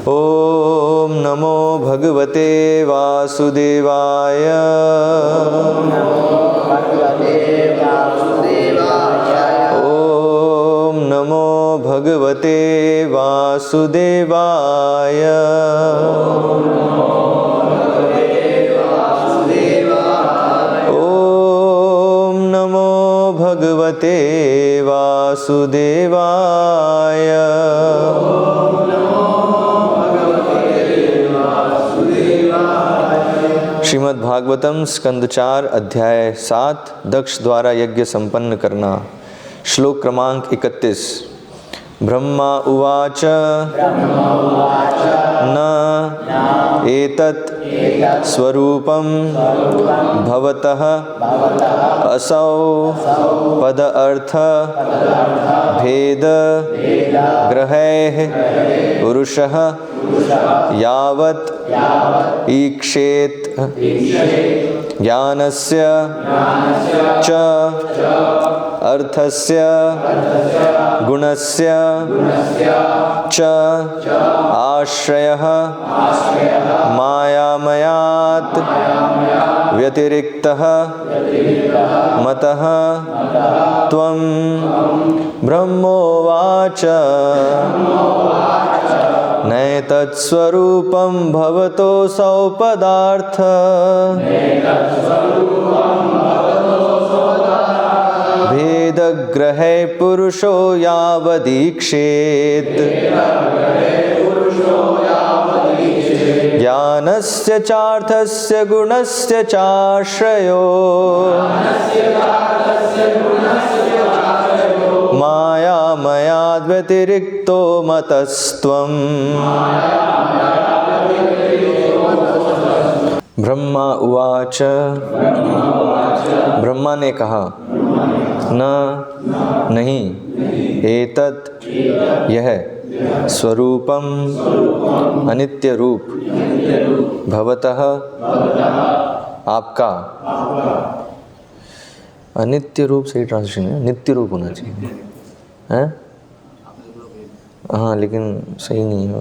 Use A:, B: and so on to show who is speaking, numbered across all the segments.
A: ओम नमो भगवते वासुदेवाय। ओम नमो भगवते वासुदेवाय। ओम नमो भगवते वासुदेवाय। श्रीमद् भागवतम स्कंद 4 अध्याय 7 दक्ष द्वारा यज्ञ संपन्न करना। श्लोक क्रमांक 31। ब्रह्मा उवाच न एतत् स्वरूपं भवतः असौ पद अर्थ भेद ग्रहैः पुरुषः यावत् ईक्षेत् ज्ञानस्य च अर्थस्य गुणस्य च आश्रयः मायामयात् व्यतिरिक्तः मतः त्वं ब्रह्मोवाच नैतत्स्वरूपं भवतोऽसौ पदार्थ भेदग्रहे पुरुषो यावदीक्षेत् ज्ञानस्य चार्थस्य गुणस्य चाश्रयो मायामयाद्व्यतिरिक्तो मतस्त्वम्। ब्रह्मा उवाच। ब्रह्मा ने कहा न नहीं एतत् यह स्वरूपम अनित्य रूप भवतः आपका। अनित्य रूप सही ट्रांसलेशन है, नित्य रूप होना चाहिए हैं। हाँ लेकिन सही नहीं है।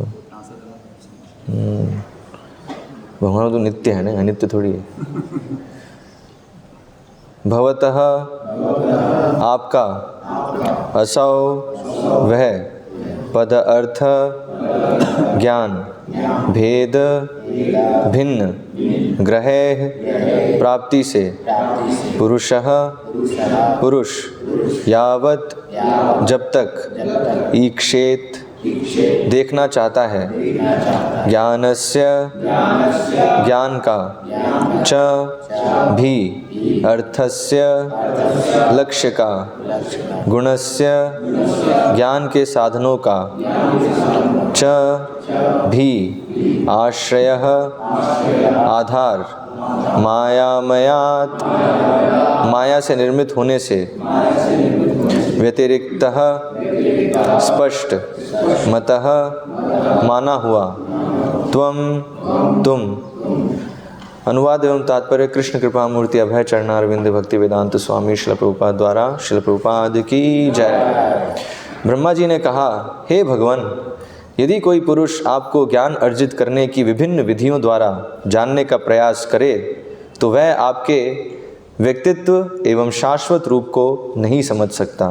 A: भगवान तो नित्य है ना, अनित्य थोड़ी है। भवतः आपका असौ वह पद अर्थ ज्ञान भेद भिन्न ग्रहैः प्राप्ति से पुरुषः पुरुष यावत् जब तक ईक्षेत देखना चाहता है ज्ञानस्य ज्ञान का च भी अर्थस्य लक्ष्य का गुणस्य ज्ञान के साधनों का च भी आश्रयः आधार मायामयात् माया से निर्मित होने से व्यतिरिक्तः स्पष्ट मतः माना हुआ त्वं तुम। अनुवाद एवं तात्पर्य कृष्ण कृपा मूर्ति अभय चरणारविंद भक्ति वेदांत स्वामी शिल प्रभुपाद द्वारा शिल प्रभुपाद की जय। ब्रह्मा जी ने कहा, हे भगवान, यदि कोई पुरुष आपको ज्ञान अर्जित करने की विभिन्न विधियों द्वारा जानने का प्रयास करे तो वह आपके व्यक्तित्व एवं शाश्वत रूप को नहीं समझ सकता।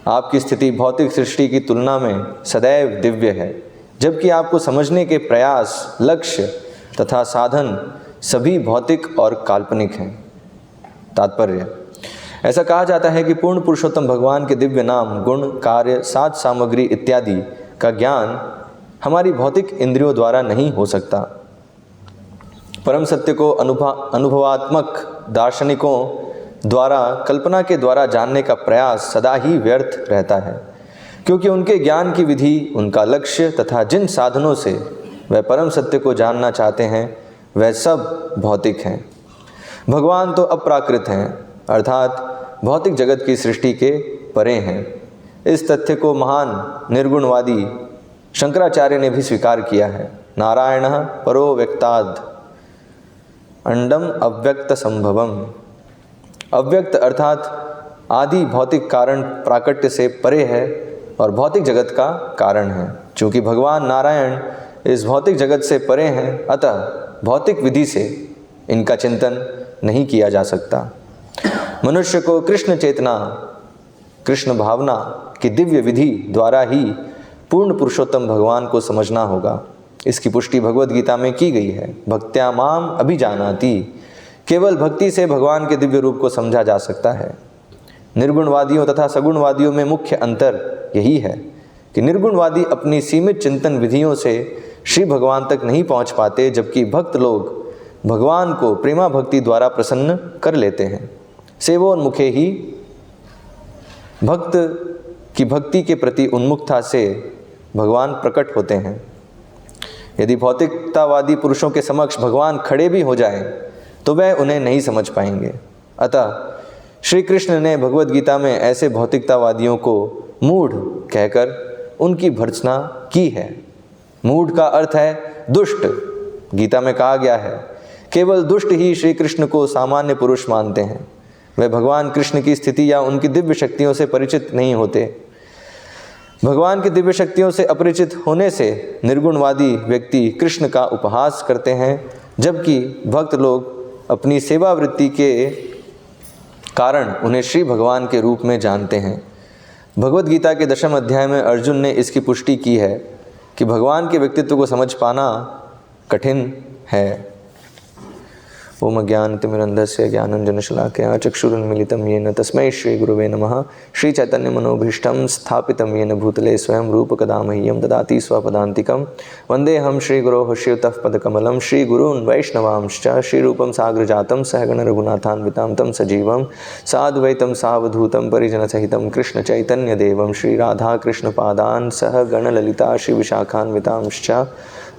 A: आपकी स्थिति भौतिक सृष्टि की तुलना में सदैव दिव्य है, जबकि आपको समझने के प्रयास लक्ष्य तथा साधन सभी भौतिक और काल्पनिक हैं। तात्पर्य, ऐसा कहा जाता है कि पूर्ण पुरुषोत्तम भगवान के दिव्य नाम गुण कार्य साध सामग्री इत्यादि का ज्ञान हमारी भौतिक इंद्रियों द्वारा नहीं हो सकता। परम सत्य को अनुभवात्मक दार्शनिकों द्वारा कल्पना के द्वारा जानने का प्रयास सदा ही व्यर्थ रहता है, क्योंकि उनके ज्ञान की विधि, उनका लक्ष्य तथा जिन साधनों से वह परम सत्य को जानना चाहते हैं वह सब भौतिक हैं। भगवान तो अप्राकृत हैं, अर्थात भौतिक जगत की सृष्टि के परे हैं। इस तथ्य को महान निर्गुणवादी शंकराचार्य ने भी स्वीकार किया है। नारायणः परो व्यक्ताद् अंडम अव्यक्त संभवम। अव्यक्त अर्थात आदि भौतिक कारण प्राकट्य से परे है और भौतिक जगत का कारण है। चूँकि भगवान नारायण इस भौतिक जगत से परे हैं, अतः भौतिक विधि से इनका चिंतन नहीं किया जा सकता। मनुष्य को कृष्ण चेतना, कृष्ण भावना की दिव्य विधि द्वारा ही पूर्ण पुरुषोत्तम भगवान को समझना होगा। इसकी पुष्टि भगवद गीता में की गई है। भक्त्या माम अभिजानाति, केवल भक्ति से भगवान के दिव्य रूप को समझा जा सकता है। निर्गुणवादियों तथा सगुणवादियों में मुख्य अंतर यही है कि निर्गुणवादी अपनी सीमित चिंतन विधियों से श्री भगवान तक नहीं पहुंच पाते, जबकि भक्त लोग भगवान को प्रेमा भक्ति द्वारा प्रसन्न कर लेते हैं। सेवोन्मुखे ही भक्त की भक्ति के प्रति उन्मुखता से भगवान प्रकट होते हैं। यदि भौतिकतावादी पुरुषों के समक्ष भगवान खड़े भी हो जाएं, तो वह उन्हें नहीं समझ पाएंगे। अतः श्री कृष्ण ने भगवद गीता में ऐसे भौतिकतावादियों को मूढ़ कहकर उनकी भर्त्सना की है। मूढ़ का अर्थ है दुष्ट। गीता में कहा गया है, केवल दुष्ट ही श्री कृष्ण को सामान्य पुरुष मानते हैं। वे भगवान कृष्ण की स्थिति या उनकी दिव्य शक्तियों से परिचित नहीं होते। भगवान की दिव्य शक्तियों से अपरिचित होने से निर्गुणवादी व्यक्ति कृष्ण का उपहास करते हैं, जबकि भक्त लोग अपनी सेवा वृत्ति के कारण उन्हें श्री भगवान के रूप में जानते हैं। भगवद गीता के 10वें अध्याय में अर्जुन ने इसकी पुष्टि की है कि भगवान के व्यक्तित्व को समझ पाना कठिन है। ओम अज्ञानतिमिरन्धस्य ज्ञानाञ्जनशलाकया चक्षुरुन्मीलितं येन तस्मै श्रीगुरुवे नमः। श्रीचैतन्यमनोभीष्टं स्थापितं येन भूतले स्वयं रूपकदा मह्यं ददाति स्वपदान्तिकं। वन्देऽहं श्रीगुरोः श्रीयुतः पदकमलं श्रीगुरून् वैष्णवांश्च श्रीरूपं साग्रजातं सहगण रघुनाथान्वितं तं सजीवं साद्वैतं सावधूतं परिजनसहितं कृष्णचैतन्यदेवं श्रीराधाकृष्णपादान् सह गणललिता श्रीविशाखान्वितांश्च।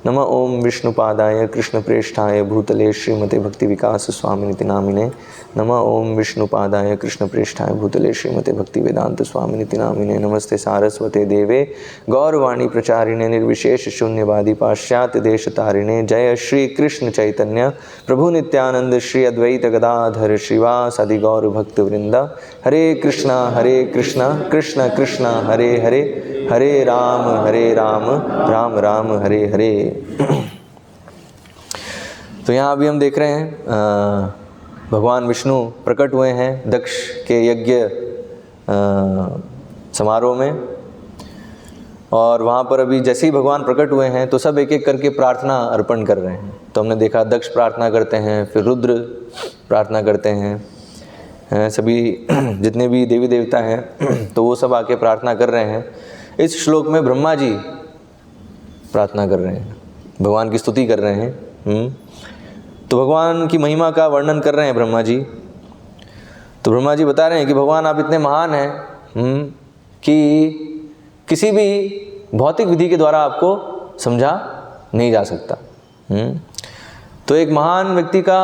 A: नमः ओम विष्णुपादाय कृष्णप्रेष्ठाय भूतले श्रीमते भक्तिविकास स्वामिनिति नामिने। नमः ओम विष्णुपादाय कृष्णप्रेष्ठाय भूतले श्रीमते भक्तिवेदांत स्वामिनिति नामिने। नमस्ते सारस्वते देवे गौरवाणी प्रचारिणे निर्विशेष शून्यवादी पाश्चात्य देशतारिणे। जय श्री कृष्ण चैतन्य प्रभु नित्यानंद श्री अद्वैत गदाधर श्रीवासादि गौर भक्त वृंदा। हरे कृष्णा कृष्ण कृष्ण हरे हरे, हरे राम राम राम हरे हरे। तो यहाँ अभी हम देख रहे हैं भगवान विष्णु प्रकट हुए हैं दक्ष के यज्ञ समारोह में, और वहाँ पर अभी जैसे ही भगवान प्रकट हुए हैं तो सब एक एक करके प्रार्थना अर्पण कर रहे हैं। तो हमने देखा दक्ष प्रार्थना करते हैं, फिर रुद्र प्रार्थना करते हैं, सभी जितने भी देवी देवता हैं तो वो सब आके प्रार्थना कर रहे हैं। इस श्लोक में ब्रह्मा जी प्रार्थना कर रहे हैं, भगवान की स्तुति कर रहे हैं। तो भगवान की महिमा का वर्णन कर रहे हैं ब्रह्मा जी। तो ब्रह्मा जी बता रहे हैं कि भगवान आप इतने महान हैं कि किसी भी भौतिक विधि के द्वारा आपको समझा नहीं जा सकता। तो एक महान व्यक्ति का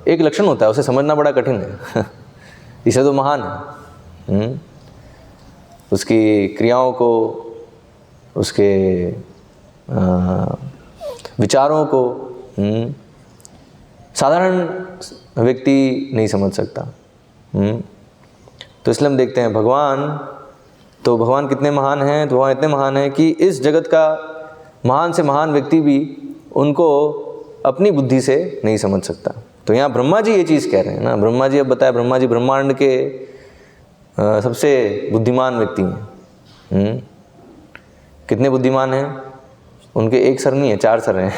A: एक लक्षण होता है, उसे समझना बड़ा कठिन है। इसे तो महान है, उसकी क्रियाओं को, उसके विचारों को साधारण व्यक्ति नहीं समझ सकता। तो इसलिए हम देखते हैं भगवान कितने महान हैं। तो भगवान इतने महान हैं कि इस जगत का महान से महान व्यक्ति भी उनको अपनी बुद्धि से नहीं समझ सकता। तो यहाँ ब्रह्मा जी ये चीज़ कह रहे हैं ना। ब्रह्मा जी अब बताया, ब्रह्मा जी ब्रह्मांड के सबसे बुद्धिमान व्यक्ति हैं। कितने बुद्धिमान हैं? उनके एक सर नहीं है, 4 सर हैं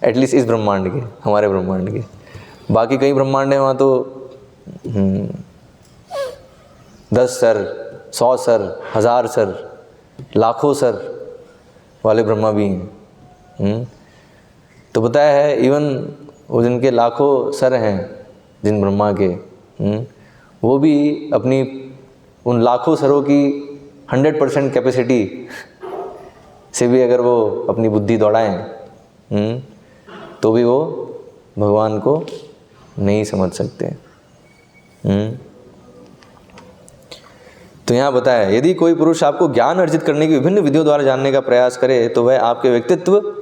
A: एटलीस्ट इस ब्रह्मांड के, हमारे ब्रह्मांड के। बाकी कई ब्रह्मांड हैं वहाँ तो 10 सर, 100 सर, 1000 सर, लाखों सर वाले ब्रह्मा भी हैं। तो बताया है इवन वो जिनके लाखों सर हैं, जिन ब्रह्मा के, वो भी अपनी उन लाखों सरों की 100% कैपेसिटी से भी अगर वो अपनी बुद्धि दौड़ाएं तो भी वो भगवान को नहीं समझ सकते। तो यहाँ बताया, यदि कोई पुरुष आपको ज्ञान अर्जित करने की विभिन्न विधियों द्वारा जानने का प्रयास करे तो वह आपके व्यक्तित्व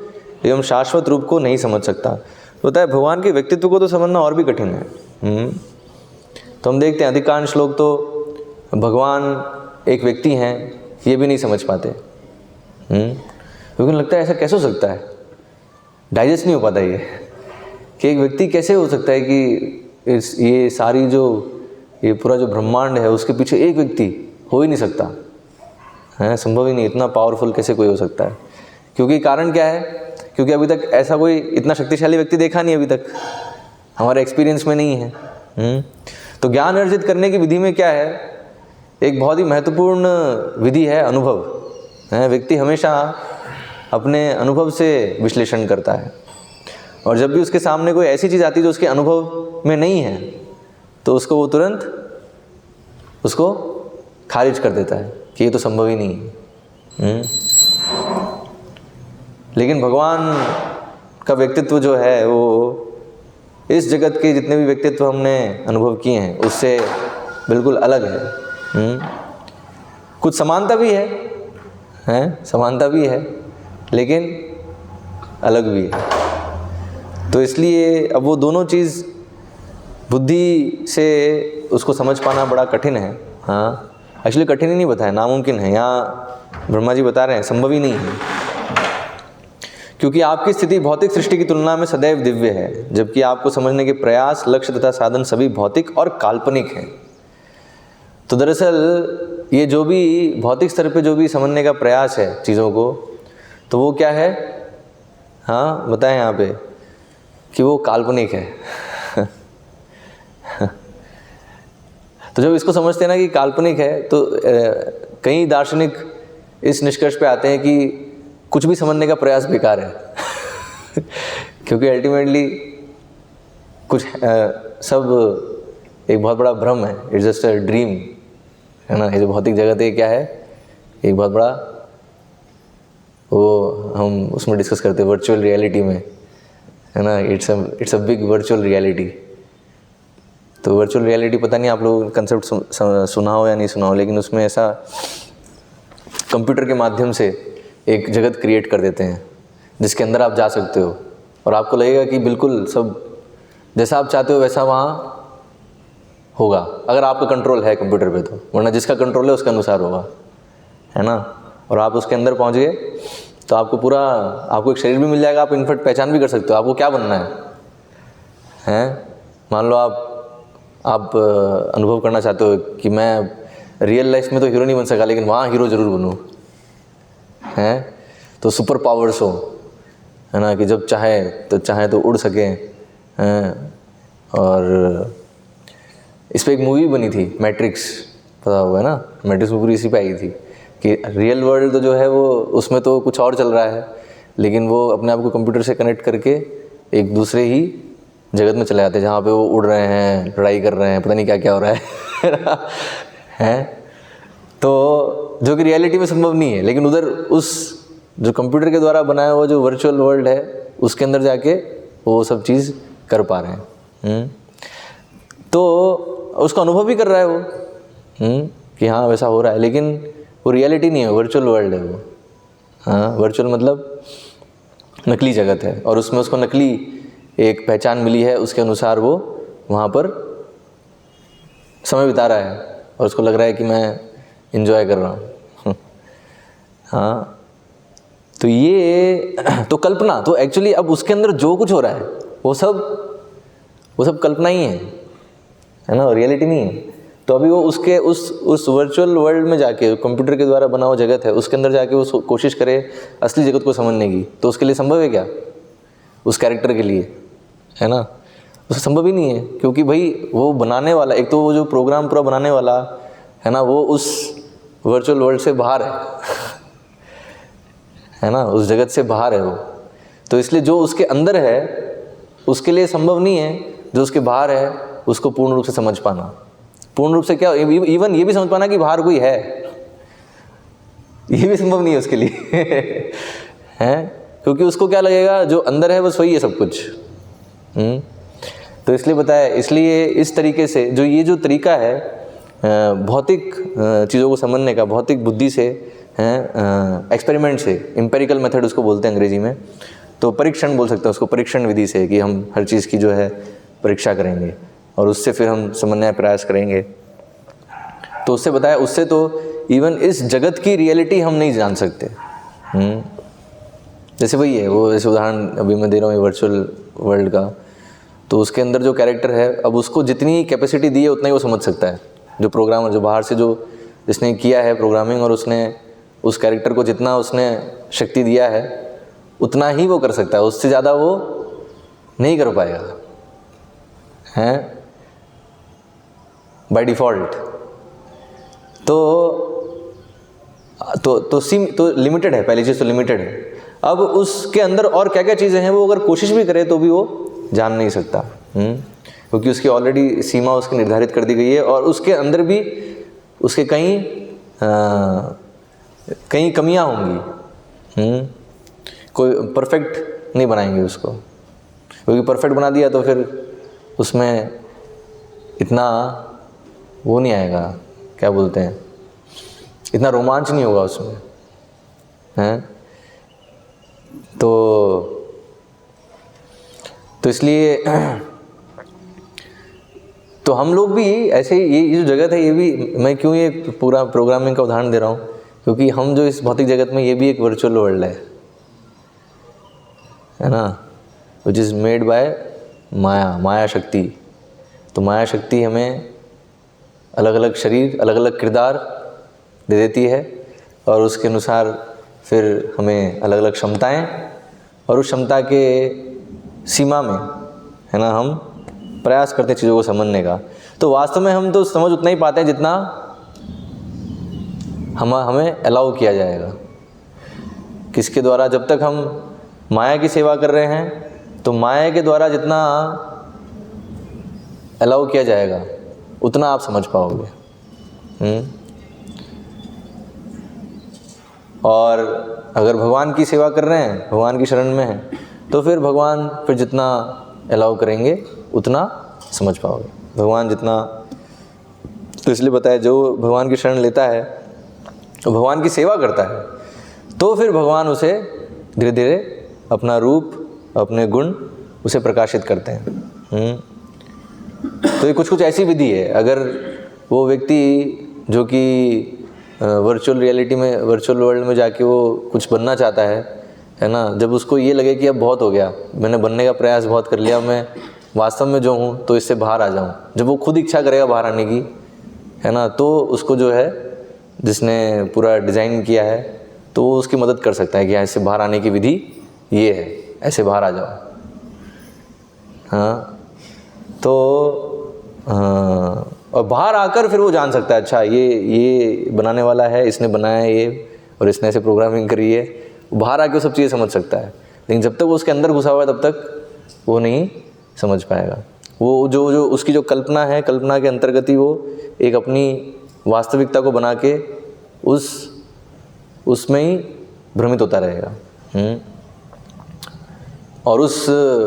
A: एवं शाश्वत रूप को नहीं समझ सकता। तो बताया भगवान के व्यक्तित्व को तो समझना और भी कठिन है। तो हम देखते हैं अधिकांश लोग तो भगवान एक व्यक्ति हैं ये भी नहीं समझ पाते, क्योंकि मुझे लगता है ऐसा कैसे हो सकता है, डाइजेस्ट नहीं हो पाता ये कि एक व्यक्ति कैसे हो सकता है कि ये सारी जो ये पूरा जो ब्रह्मांड है उसके पीछे एक व्यक्ति हो ही नहीं सकता है, संभव ही नहीं, इतना पावरफुल कैसे कोई हो सकता है। क्योंकि कारण क्या है, क्योंकि अभी तक ऐसा कोई इतना शक्तिशाली व्यक्ति देखा नहीं, अभी तक हमारे एक्सपीरियंस में नहीं है। तो ज्ञान अर्जित करने की विधि में क्या है, एक बहुत ही महत्वपूर्ण विधि है अनुभव है। व्यक्ति हमेशा अपने अनुभव से विश्लेषण करता है, और जब भी उसके सामने कोई ऐसी चीज़ आती है जो उसके अनुभव में नहीं है तो उसको वो तुरंत उसको खारिज कर देता है कि ये तो संभव ही नहीं है। लेकिन भगवान का व्यक्तित्व जो है वो इस जगत के जितने भी व्यक्तित्व हमने अनुभव किए हैं उससे बिल्कुल अलग है। कुछ समानता भी है, समानता भी है, लेकिन अलग भी है। तो इसलिए अब वो दोनों चीज़ बुद्धि से उसको समझ पाना बड़ा कठिन है। हाँ, एक्चुअली कठिन ही नहीं बताया, नामुमकिन है। यहाँ ब्रह्मा जी बता रहे हैं संभव ही नहीं है, क्योंकि आपकी स्थिति भौतिक सृष्टि की तुलना में सदैव दिव्य है, जबकि आपको समझने के प्रयास, लक्ष्य तथा साधन सभी भौतिक और काल्पनिक हैं। तो दरअसल ये जो भी भौतिक स्तर पे जो भी समझने का प्रयास है चीज़ों को, तो वो क्या है, हाँ बताएं यहाँ पे, कि वो काल्पनिक है। तो जब इसको समझते हैं ना कि काल्पनिक है, तो कई दार्शनिक इस निष्कर्ष पे आते हैं कि कुछ भी समझने का प्रयास बेकार है। क्योंकि अल्टीमेटली कुछ सब एक बहुत बड़ा भ्रम है, इट्स जस्ट अ ड्रीम, है ना। ये जो भौतिक जगत है क्या है, एक बहुत बड़ा, वो हम उसमें डिस्कस करते हैं वर्चुअल रियलिटी में, है ना। It's a big virtual reality. तो वर्चुअल रियलिटी पता नहीं आप लोग कंसेप्ट सुना हो या नहीं सुना हो, लेकिन उसमें ऐसा कंप्यूटर के माध्यम से एक जगत क्रिएट कर देते हैं जिसके अंदर आप जा सकते हो, और आपको लगेगा कि बिल्कुल सब जैसा आप चाहते हो वैसा वहाँ होगा, अगर आपका कंट्रोल है कंप्यूटर पे तो, वरना जिसका कंट्रोल है उसके अनुसार होगा, है ना। और आप उसके अंदर पहुँच गए तो आपको पूरा, आपको एक शरीर भी मिल जाएगा, आप इनफैक्ट पहचान भी कर सकते हो आपको क्या बनना है। मान लो आप अनुभव करना चाहते हो कि मैं रियल लाइफ में तो हीरो नहीं बन सका, लेकिन वहाँ हीरो ज़रूर बनूँ, हैं। तो सुपर पावर्स हो, है ना, कि जब चाहे तो उड़ सके, हैं। और इस पर एक मूवी बनी थी मैट्रिक्स, पता होगा ना, मैट्रिक्स में पूरी इसी पे आई थी कि रियल वर्ल्ड तो जो है वो उसमें तो कुछ और चल रहा है, लेकिन वो अपने आप को कंप्यूटर से कनेक्ट करके एक दूसरे ही जगत में चले जाते हैं जहाँ पे वो उड़ रहे हैं, लड़ाई कर रहे हैं, पता नहीं क्या क्या हो रहा है। हैं। तो जो कि रियलिटी में संभव नहीं है, लेकिन उधर उस जो कंप्यूटर के द्वारा बनाया हुआ जो वर्चुअल वर्ल्ड है उसके अंदर जाके वो सब चीज़ कर पा रहे हैं। तो उसका अनुभव भी कर रहा है वो, कि हाँ वैसा हो रहा है, लेकिन वो रियलिटी नहीं है, वर्चुअल वर्ल्ड है वो। हाँ, वर्चुअल मतलब नकली जगत है, और उसमें उसको नकली एक पहचान मिली है, उसके अनुसार वो वहाँ पर समय बिता रहा है और उसको लग रहा है कि मैं एंजॉय कर रहा हूँ। हाँ, तो ये तो कल्पना, तो एक्चुअली अब उसके अंदर जो कुछ हो रहा है वो सब कल्पना ही है ना, रियलिटी नहीं है। तो अभी वो उसके उस वर्चुअल वर्ल्ड में जाके, कंप्यूटर के द्वारा बना हुआ जगत है उसके अंदर जाके वो कोशिश करे असली जगत को समझने की, तो उसके लिए संभव है क्या, उस कैरेक्टर के लिए, है ना। उससे संभव ही नहीं है, क्योंकि भाई वो बनाने वाला, एक तो वो जो प्रोग्राम पूरा बनाने वाला है ना, वो उस वर्चुअल वर्ल्ड से बाहर है ना, उस जगत से बाहर है वो। तो इसलिए जो उसके अंदर है उसके लिए संभव नहीं है जो उसके बाहर है उसको पूर्ण रूप से समझ पाना। पूर्ण रूप से क्या, इवन ये भी समझ पाना कि बाहर कोई है, ये भी संभव नहीं है उसके लिए। हैं, क्योंकि उसको क्या लगेगा जो अंदर है बस वही है सब कुछ। तो इसलिए बताया, इसलिए इस तरीके से जो ये जो तरीका है भौतिक चीज़ों को समझने का, भौतिक बुद्धि से, एक्सपेरिमेंट से, एम्पेरिकल मेथड उसको बोलते हैं अंग्रेजी में, तो परीक्षण बोल सकते हैं उसको, परीक्षण विधि से, कि हम हर चीज़ की जो है परीक्षा करेंगे और उससे फिर हम समझने का प्रयास करेंगे। तो उससे बताया, उससे तो इवन इस जगत की रियलिटी हम नहीं जान सकते। जैसे वही है, वो जैसे उदाहरण अभी मैं दे रहा हूँ वर्चुअल वर्ल्ड का, तो उसके अंदर जो कैरेक्टर है, अब उसको जितनी कैपेसिटी दी है उतना ही वो समझ सकता है। जो प्रोग्रामर, जो बाहर से जो जिसने किया है प्रोग्रामिंग, और उसने उस कैरेक्टर को जितना उसने शक्ति दिया है उतना ही वो कर सकता है, उससे ज़्यादा वो नहीं कर पाएगा, हैं, बाय डिफ़ॉल्ट। तो लिमिटेड है, पहली चीज़ तो लिमिटेड है। अब उसके अंदर और क्या क्या चीज़ें हैं वो अगर कोशिश भी करे तो भी वो जान नहीं सकता, क्योंकि उसकी ऑलरेडी सीमा उसकी निर्धारित कर दी गई है, और उसके अंदर भी उसके कई कमियां होंगी। कोई परफेक्ट नहीं बनाएंगे उसको, क्योंकि परफेक्ट बना दिया तो फिर उसमें इतना वो नहीं आएगा, क्या बोलते हैं, इतना रोमांच नहीं होगा उसमें, हैं। तो इसलिए तो हम लोग भी ऐसे, ये जो जगत है, ये भी मैं क्यों ये पूरा प्रोग्रामिंग का उदाहरण दे रहा हूँ, क्योंकि हम जो इस भौतिक जगत में, ये भी एक वर्चुअल वर्ल्ड है ना, विच इज़ मेड बाय माया शक्ति। तो माया शक्ति हमें अलग अलग शरीर, अलग अलग किरदार दे देती है, और उसके अनुसार फिर हमें अलग अलग क्षमताएं, और उस क्षमता के सीमा में, है ना, हम प्रयास करते हैं चीज़ों को समझने का। तो वास्तव में हम तो समझ उतना ही पाते हैं जितना हमें अलाउ किया जाएगा। किसके द्वारा? जब तक हम माया की सेवा कर रहे हैं तो माया के द्वारा जितना अलाउ किया जाएगा उतना आप समझ पाओगे। और अगर भगवान की सेवा कर रहे हैं, भगवान की शरण में हैं, तो फिर भगवान फिर जितना अलाउ करेंगे उतना समझ पाओगे। भगवान जितना, तो इसलिए बताया, जो भगवान की शरण लेता है, तो भगवान की सेवा करता है, तो फिर भगवान उसे धीरे धीरे अपना रूप, अपने गुण उसे प्रकाशित करते हैं। तो ये कुछ ऐसी विधि है। अगर वो व्यक्ति जो कि वर्चुअल रियलिटी में, वर्चुअल वर्ल्ड में जाके वो कुछ बनना चाहता है ना, जब उसको ये लगे कि अब बहुत हो गया, मैंने बनने का प्रयास बहुत कर लिया, मैं वास्तव में जो हूँ तो इससे बाहर आ जाऊँ, जब वो खुद इच्छा करेगा बाहर आने की, है ना, तो उसको जो है, जिसने पूरा डिज़ाइन किया है, तो वो उसकी मदद कर सकता है कि ऐसे बाहर आने की विधि ये है, ऐसे बाहर आ जाओ। हाँ, तो और बाहर आकर फिर वो जान सकता है, अच्छा ये बनाने वाला है, इसने बनाया है ये, और इसने ऐसे प्रोग्रामिंग करी है। बाहर आके वो सब चीज़ें समझ सकता है, लेकिन जब तक वो उसके अंदर घुसा हुआ है तब तक वो नहीं समझ पाएगा। वो जो उसकी जो कल्पना है, कल्पना के अंतर्गत ही वो एक अपनी वास्तविकता को बना के उसमें ही भ्रमित होता रहेगा। और उस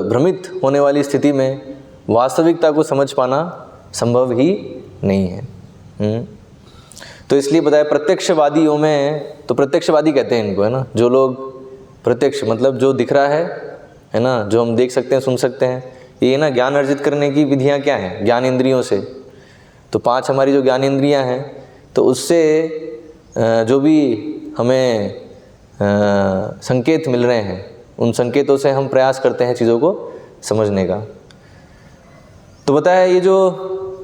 A: भ्रमित होने वाली स्थिति में वास्तविकता को समझ पाना संभव ही नहीं है। तो इसलिए बताया प्रत्यक्षवादियों में, तो प्रत्यक्षवादी कहते हैं इनको, है ना, जो लोग प्रत्यक्ष मतलब जो दिख रहा है ना, जो हम देख सकते हैं, सुन सकते हैं। ये ना ज्ञान अर्जित करने की विधियां क्या हैं? ज्ञान इंद्रियों से। तो 5 हमारी जो ज्ञान इंद्रियां हैं, तो उससे जो भी हमें संकेत मिल रहे हैं, उन संकेतों से हम प्रयास करते हैं चीज़ों को समझने का। तो बताया ये जो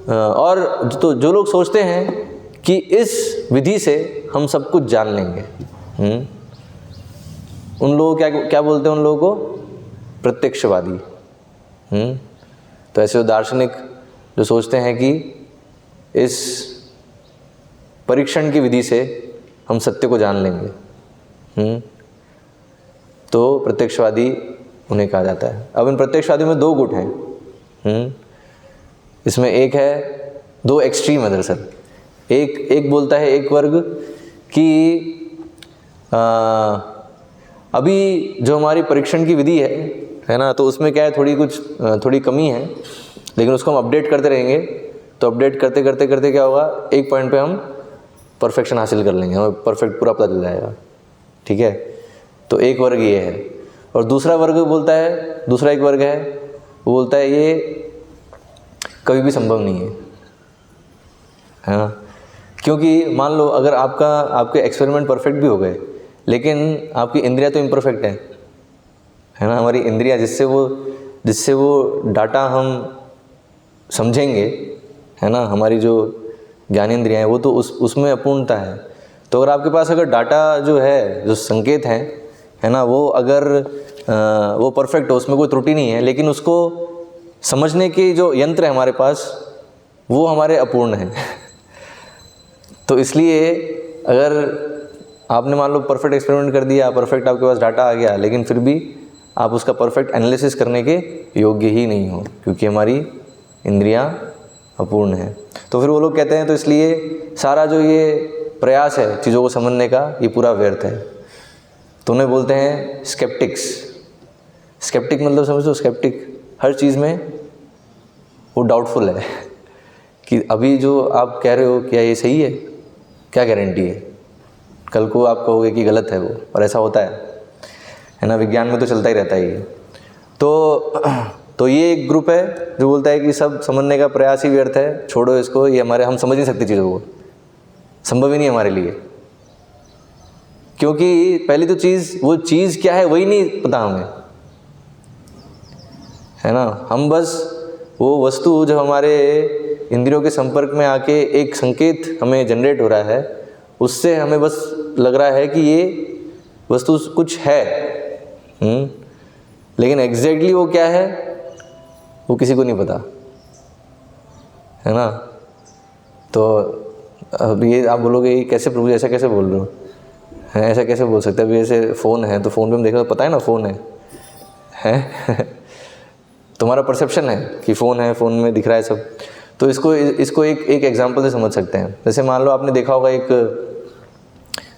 A: और तो जो लोग सोचते हैं कि इस विधि से हम सब कुछ जान लेंगे, उन लोगों क्या बोलते हैं? उन लोगों को प्रत्यक्षवादी। तो ऐसे दार्शनिक जो सोचते हैं कि इस परीक्षण की विधि से हम सत्य को जान लेंगे, तो प्रत्यक्षवादी उन्हें कहा जाता है। अब इन प्रत्यक्षवादियों में 2 गुट हैं। इसमें एक है, 2 एक्सट्रीम है दरअसल। एक बोलता है, एक वर्ग, कि अभी जो हमारी परीक्षण की विधि है ना, तो उसमें क्या है, थोड़ी कमी है, लेकिन उसको हम अपडेट करते रहेंगे। तो अपडेट करते करते करते क्या होगा, एक पॉइंट पे हम परफेक्शन हासिल कर लेंगे, हमें परफेक्ट पूरा पता चल जाएगा। ठीक है, तो एक वर्ग ये है। और दूसरा वर्ग बोलता है, दूसरा एक वर्ग है, वो बोलता है ये कभी भी संभव नहीं है ना। क्योंकि मान लो अगर आपके एक्सपेरिमेंट परफेक्ट भी हो गए, लेकिन आपकी इंद्रियां तो इम्परफेक्ट हैं, है ना, हमारी इंद्रियां जिससे वो डाटा हम समझेंगे, है ना, हमारी जो ज्ञानेंद्रियां हैं वो तो उसमें अपूर्णता है। तो अगर आपके पास अगर डाटा जो है, जो संकेत हैं, है ना, वो अगर वो परफेक्ट हो, उसमें कोई त्रुटि नहीं है, लेकिन उसको समझने के जो यंत्र है हमारे पास वो हमारे अपूर्ण हैं तो इसलिए अगर आपने मान लो परफेक्ट एक्सपेरिमेंट कर दिया, परफेक्ट आपके पास डाटा आ गया, लेकिन फिर भी आप उसका परफेक्ट एनालिसिस करने के योग्य ही नहीं हो, क्योंकि हमारी इंद्रियां अपूर्ण हैं। तो फिर वो लोग कहते हैं तो इसलिए सारा जो ये प्रयास है चीज़ों को समझने का, ये पूरा व्यर्थ है। तो उन्हें बोलते हैं स्केप्टिक्स। स्केप्टिक मतलब समझ लो, स्केप्टिक हर चीज़ में वो डाउटफुल है कि अभी जो आप कह रहे हो क्या ये सही है, क्या गारंटी है, कल को आप कहोगे कि गलत है वो, और ऐसा होता है ना, विज्ञान में तो चलता ही रहता है ये। तो ये एक ग्रुप है जो बोलता है कि सब समझने का प्रयास ही व्यर्थ है, छोड़ो इसको, ये हम समझ नहीं सकते चीज़ों को, संभव ही नहीं हमारे लिए, क्योंकि पहली तो वो चीज़ क्या है वही नहीं पता हमें, है ना। हम बस वो वस्तु जो हमारे इंद्रियों के संपर्क में आके एक संकेत हमें जनरेट हो रहा है, उससे हमें बस लग रहा है कि ये वस्तु कुछ है, लेकिन एग्जैक्टली वो क्या है वो किसी को नहीं पता, है ना। तो अब ये आप बोलोगे कैसे प्रभु ऐसा कैसे बोल रहे हो, हैं ऐसा कैसे बोल सकते हैं, अभी ऐसे फ़ोन है तो फ़ोन पे हम देखो तो पता है ना फ़ोन है तुम्हारा परसेप्शन है कि फ़ोन है, फ़ोन में दिख रहा है सब। तो इसको एक एग्जांपल से समझ सकते हैं। जैसे मान लो आपने देखा होगा एक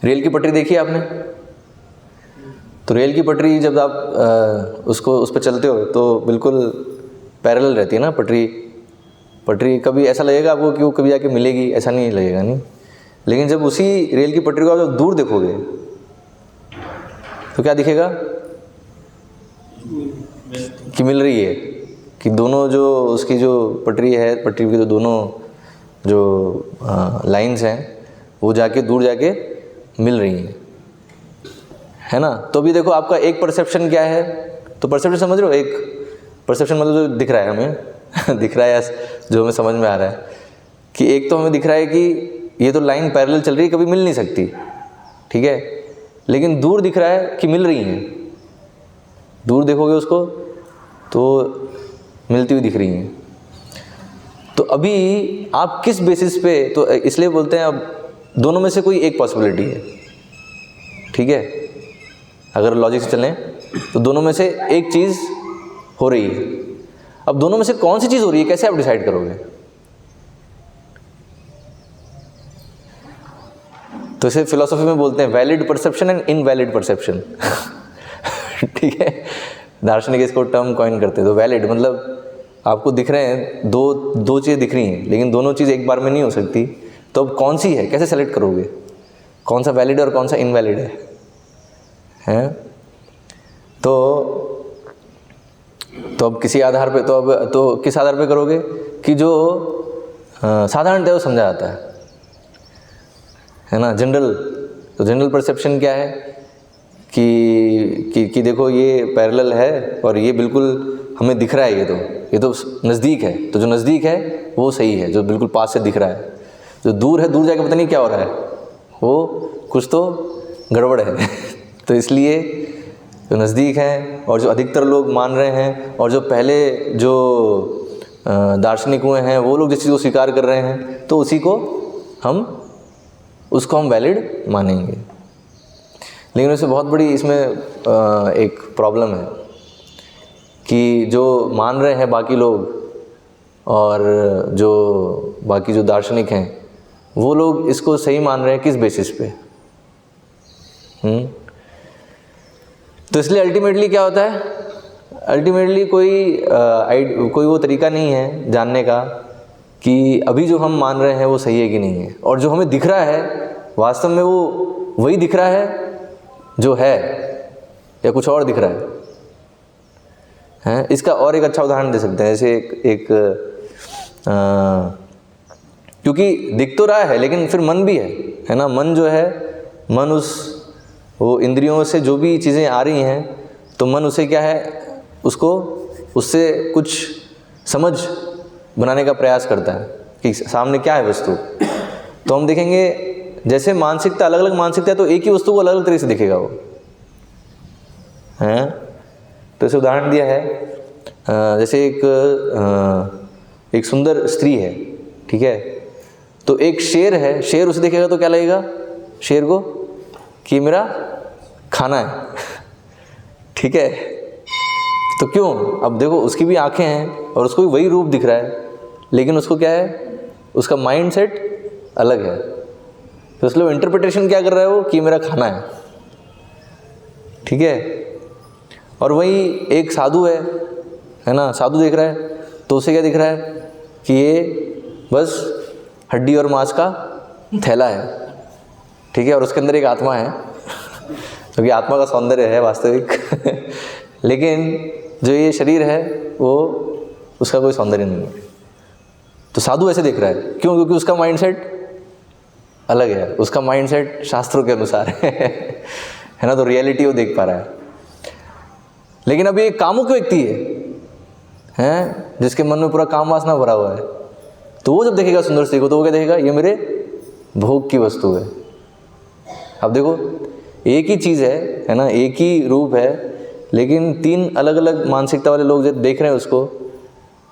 A: रेल की पटरी देखी है आपने, तो रेल की पटरी जब आप उस पर चलते हो तो बिल्कुल पैरेलल रहती है ना पटरी। कभी ऐसा लगेगा आपको कि वो कभी जाके मिलेगी, ऐसा नहीं लगेगा, नहीं। लेकिन जब उसी रेल की पटरी को आप जब दूर देखोगे तो क्या दिखेगा कि मिल रही है, कि दोनों जो उसकी जो पटरी की जो दोनों जो लाइंस हैं वो जाके दूर जाके मिल रही हैं, है ना। तो अभी देखो आपका एक परसेप्शन क्या है, तो परसेप्शन समझ रहे हो, एक परसेप्शन मतलब जो दिख रहा है हमें दिख रहा है जो हमें समझ में आ रहा है कि एक तो हमें दिख रहा है कि ये तो लाइन पैरेलल चल रही है, कभी मिल नहीं सकती, ठीक है, लेकिन दूर दिख रहा है कि मिल रही हैं, दूर देखोगे उसको तो मिलती हुई दिख रही हैं। तो अभी आप किस बेसिस पे, तो इसलिए बोलते हैं अब दोनों में से कोई एक पॉसिबिलिटी है, ठीक है, अगर लॉजिक से चलें तो दोनों में से एक चीज़ हो रही है। अब दोनों में से कौन सी चीज़ हो रही है कैसे आप डिसाइड करोगे? तो इसे फिलॉसफी में बोलते हैं valid perception and invalid perception ठीक है, दार्शनिक इसको टर्म कॉइन करते हैं। तो वैलिड मतलब आपको दिख रहे हैं दो चीज़ें दिख रही हैं, लेकिन दोनों चीज़ एक बार में नहीं हो सकती, तो अब कौन सी है कैसे सेलेक्ट करोगे, कौन सा वैलिड और कौन सा इनवैलिड है? तो अब किसी आधार पे तो किस आधार पे करोगे कि जो साधारणतः वो समझा जाता है ना, जनरल। तो जनरल परसेप्शन क्या है कि देखो ये पैरेलल है और ये बिल्कुल हमें दिख रहा है, ये तो नज़दीक है, तो जो नज़दीक है वो सही है, जो बिल्कुल पास से दिख रहा है। जो दूर है, दूर जाके पता नहीं क्या हो रहा है, वो कुछ तो गड़बड़ है तो इसलिए जो नज़दीक हैं और जो अधिकतर लोग मान रहे हैं और जो पहले जो दार्शनिक हुए हैं वो लोग जिस चीज़ को स्वीकार कर रहे हैं, तो उसको हम वैलिड मानेंगे। लेकिन उससे बहुत बड़ी इसमें एक प्रॉब्लम है कि जो मान रहे हैं बाकी लोग और जो बाकी जो दार्शनिक हैं वो लोग इसको सही मान रहे हैं किस बेसिस पे? तो इसलिए अल्टीमेटली क्या होता है, अल्टीमेटली कोई वो तरीका नहीं है जानने का कि अभी जो हम मान रहे हैं वो सही है कि नहीं है, और जो हमें दिख रहा है वास्तव में वो वही दिख रहा है जो है या कुछ और दिख रहा है? इसका और एक अच्छा उदाहरण दे सकते हैं। जैसे क्योंकि दिख तो रहा है लेकिन फिर मन भी है ना। मन जो है, मन वो इंद्रियों से जो भी चीज़ें आ रही हैं तो मन उसे क्या है, उसको उससे कुछ समझ बनाने का प्रयास करता है कि सामने क्या है वस्तु। तो हम देखेंगे जैसे मानसिकता, अलग अलग मानसिकता है, तो एक ही वस्तु को अलग अलग तरीके से दिखेगा वो, हैं। तो इसे उदाहरण दिया है, जैसे एक सुंदर स्त्री है, ठीक है, तो एक शेर है, शेर उसे देखेगा तो क्या लगेगा शेर को, कि मेरा खाना है, ठीक है। तो क्यों, अब देखो उसकी भी आंखें हैं और उसको भी वही रूप दिख रहा है, लेकिन उसको क्या है, उसका माइंड सेट अलग है। तो इसलिए इंटरप्रिटेशन क्या कर रहा है वो, कि मेरा खाना है, ठीक है। और वही एक साधु है ना, साधु देख रहा है तो उसे क्या दिख रहा है, कि ये बस हड्डी और मांस का थैला है, ठीक है, और उसके अंदर एक आत्मा है, क्योंकि आत्मा का सौंदर्य है वास्तविक लेकिन जो ये शरीर है वो उसका कोई सौंदर्य नहीं है। तो साधु ऐसे देख रहा है, क्यों, क्योंकि उसका माइंडसेट अलग है, उसका माइंडसेट शास्त्रों के अनुसार है ना, तो रियलिटी वो देख पा रहा है। लेकिन अभी एक कामुक व्यक्ति है जिसके मन में पूरा काम वासना भरा हुआ है, तो वो जब देखेगा सुंदर स्त्री को तो वो क्या देखेगा, ये मेरे भोग की वस्तु है। अब देखो एक ही चीज़ है ना, एक ही रूप है, लेकिन तीन अलग अलग मानसिकता वाले लोग जब देख रहे हैं उसको,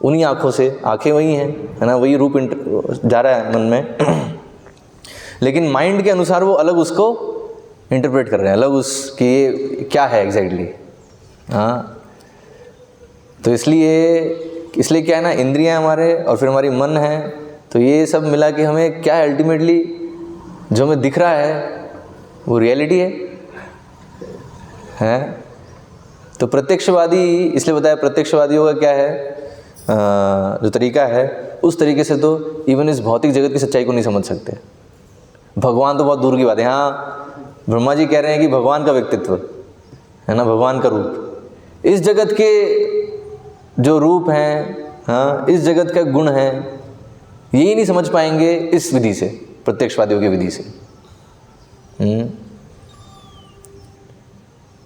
A: उन्हीं आँखों से, आँखें वही हैं, है ना, वही रूप जा रहा है मन में लेकिन माइंड के अनुसार वो अलग उसको इंटरप्रेट कर रहे हैं, अलग उसकी ये क्या है एग्जैक्टली। हाँ, तो इसलिए क्या है ना, इंद्रियां हमारे और फिर हमारी मन है, तो ये सब मिला के हमें क्या है, अल्टीमेटली जो हमें दिख रहा है वो रियलिटी है। तो प्रत्यक्षवादी, इसलिए बताया प्रत्यक्षवादियों का क्या है जो तरीका है, उस तरीके से तो इवन इस भौतिक जगत की सच्चाई को नहीं समझ सकते। भगवान तो बहुत दूर की बात है। हाँ, ब्रह्मा जी कह रहे हैं कि भगवान का व्यक्तित्व है ना, भगवान का रूप, इस जगत के जो रूप हैं, हाँ, इस जगत का गुण है, यही नहीं समझ पाएंगे इस विधि से, प्रत्यक्षवादियों की विधि से।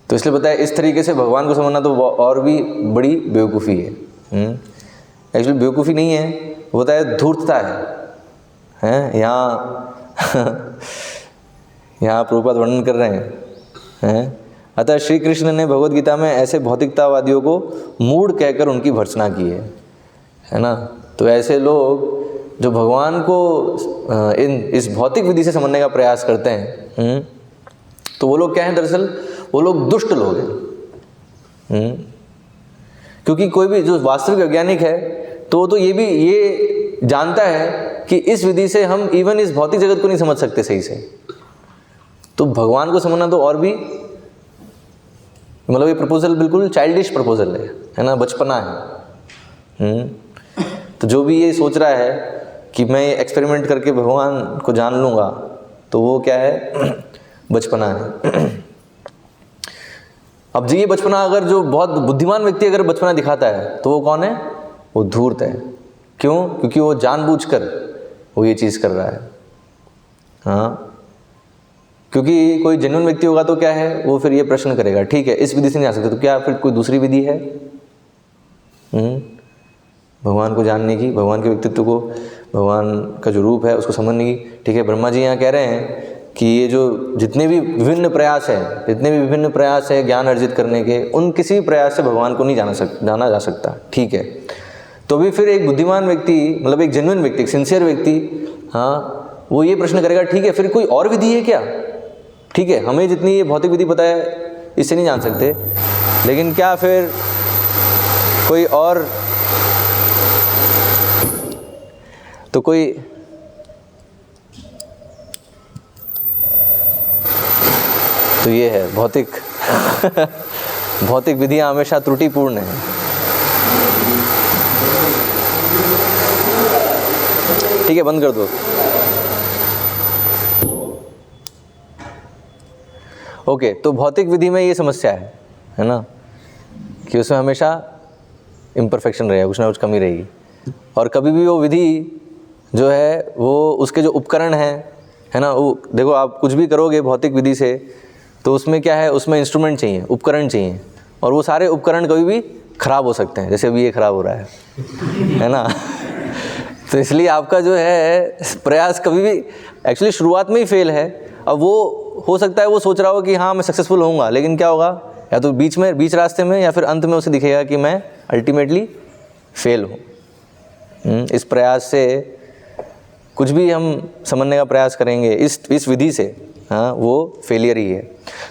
A: तो इसलिए बताया इस तरीके से भगवान को समझना तो और भी बड़ी बेवकूफ़ी है। एक्चुअली बेवकूफ़ी नहीं है, वो बताया धूर्तता है। यहाँ प्रभुपाद वर्णन कर रहे हैं। अतः श्री कृष्ण ने भगवद गीता में ऐसे भौतिकतावादियों को मूढ़ कहकर उनकी भर्त्सना की है ना। तो ऐसे लोग जो भगवान को इस भौतिक विधि से समझने का प्रयास करते हैं, तो वो लोग क्या हैं, दरअसल वो लोग दुष्ट लोग हैं। क्योंकि कोई भी जो वास्तविक वैज्ञानिक है तो ये जानता है कि इस विधि से हम इवन इस भौतिक जगत को नहीं समझ सकते सही से। तो भगवान को समझना तो और भी, मतलब ये प्रपोजल बिल्कुल चाइल्डिश प्रपोजल है ना, बचपना है। तो जो भी ये सोच रहा है कि मैं एक्सपेरिमेंट करके भगवान को जान लूँगा, तो वो क्या है, बचपना है। अब जी ये बचपना, अगर जो बहुत बुद्धिमान व्यक्ति अगर बचपना दिखाता है तो वो कौन है, वो धूर्त है। क्यों? क्योंकि वो जानबूझकर वो ये चीज़ कर रहा है। हाँ, क्योंकि कोई जेन्युइन व्यक्ति होगा तो क्या है, वो फिर ये प्रश्न करेगा, ठीक है इस विधि से नहीं आ सकते, तो क्या फिर कोई दूसरी विधि है भगवान को जानने की, भगवान के व्यक्तित्व को, भगवान का जो रूप है उसको समझने की। ठीक है, ब्रह्मा जी यहाँ कह रहे हैं कि ये जो जितने भी विभिन्न प्रयास हैं ज्ञान अर्जित करने के, उन किसी भी प्रयास से भगवान को नहीं जाना जा सकता। ठीक है, तो भी फिर एक बुद्धिमान व्यक्ति, मतलब एक जेन्युइन व्यक्ति, एक सिंसियर व्यक्ति, हाँ, वो ये प्रश्न करेगा, ठीक है फिर कोई और विधि है क्या? ठीक है, हमें जितनी ये भौतिक विधि पता है इससे नहीं जान सकते, लेकिन क्या फिर कोई और, तो कोई तो ये है भौतिक भौतिक विधियां हमेशा त्रुटिपूर्ण है। ठीक है, बंद कर दो। ओके, तो भौतिक विधि में ये समस्या है ना, कि उसमें हमेशा इम्परफेक्शन रहेगा, कुछ ना कुछ कमी रहेगी। और कभी भी वो विधि जो है, वो उसके जो उपकरण हैं, है ना, वो देखो आप कुछ भी करोगे भौतिक विधि से, तो उसमें क्या है, उसमें इंस्ट्रूमेंट चाहिए, उपकरण चाहिए। और वो सारे उपकरण कभी भी खराब हो सकते हैं, जैसे अभी ये खराब हो रहा है ना। तो इसलिए आपका जो है प्रयास कभी भी एक्चुअली शुरुआत में ही फेल है। अब वो हो सकता है वो सोच रहा हो कि हाँ मैं सक्सेसफुल होऊंगा, लेकिन क्या होगा, या तो बीच रास्ते में या फिर अंत में उसे दिखेगा कि मैं अल्टीमेटली फेल हूँ। इस प्रयास से कुछ भी हम समझने का प्रयास करेंगे इस विधि से, हाँ वो फेलियर ही है।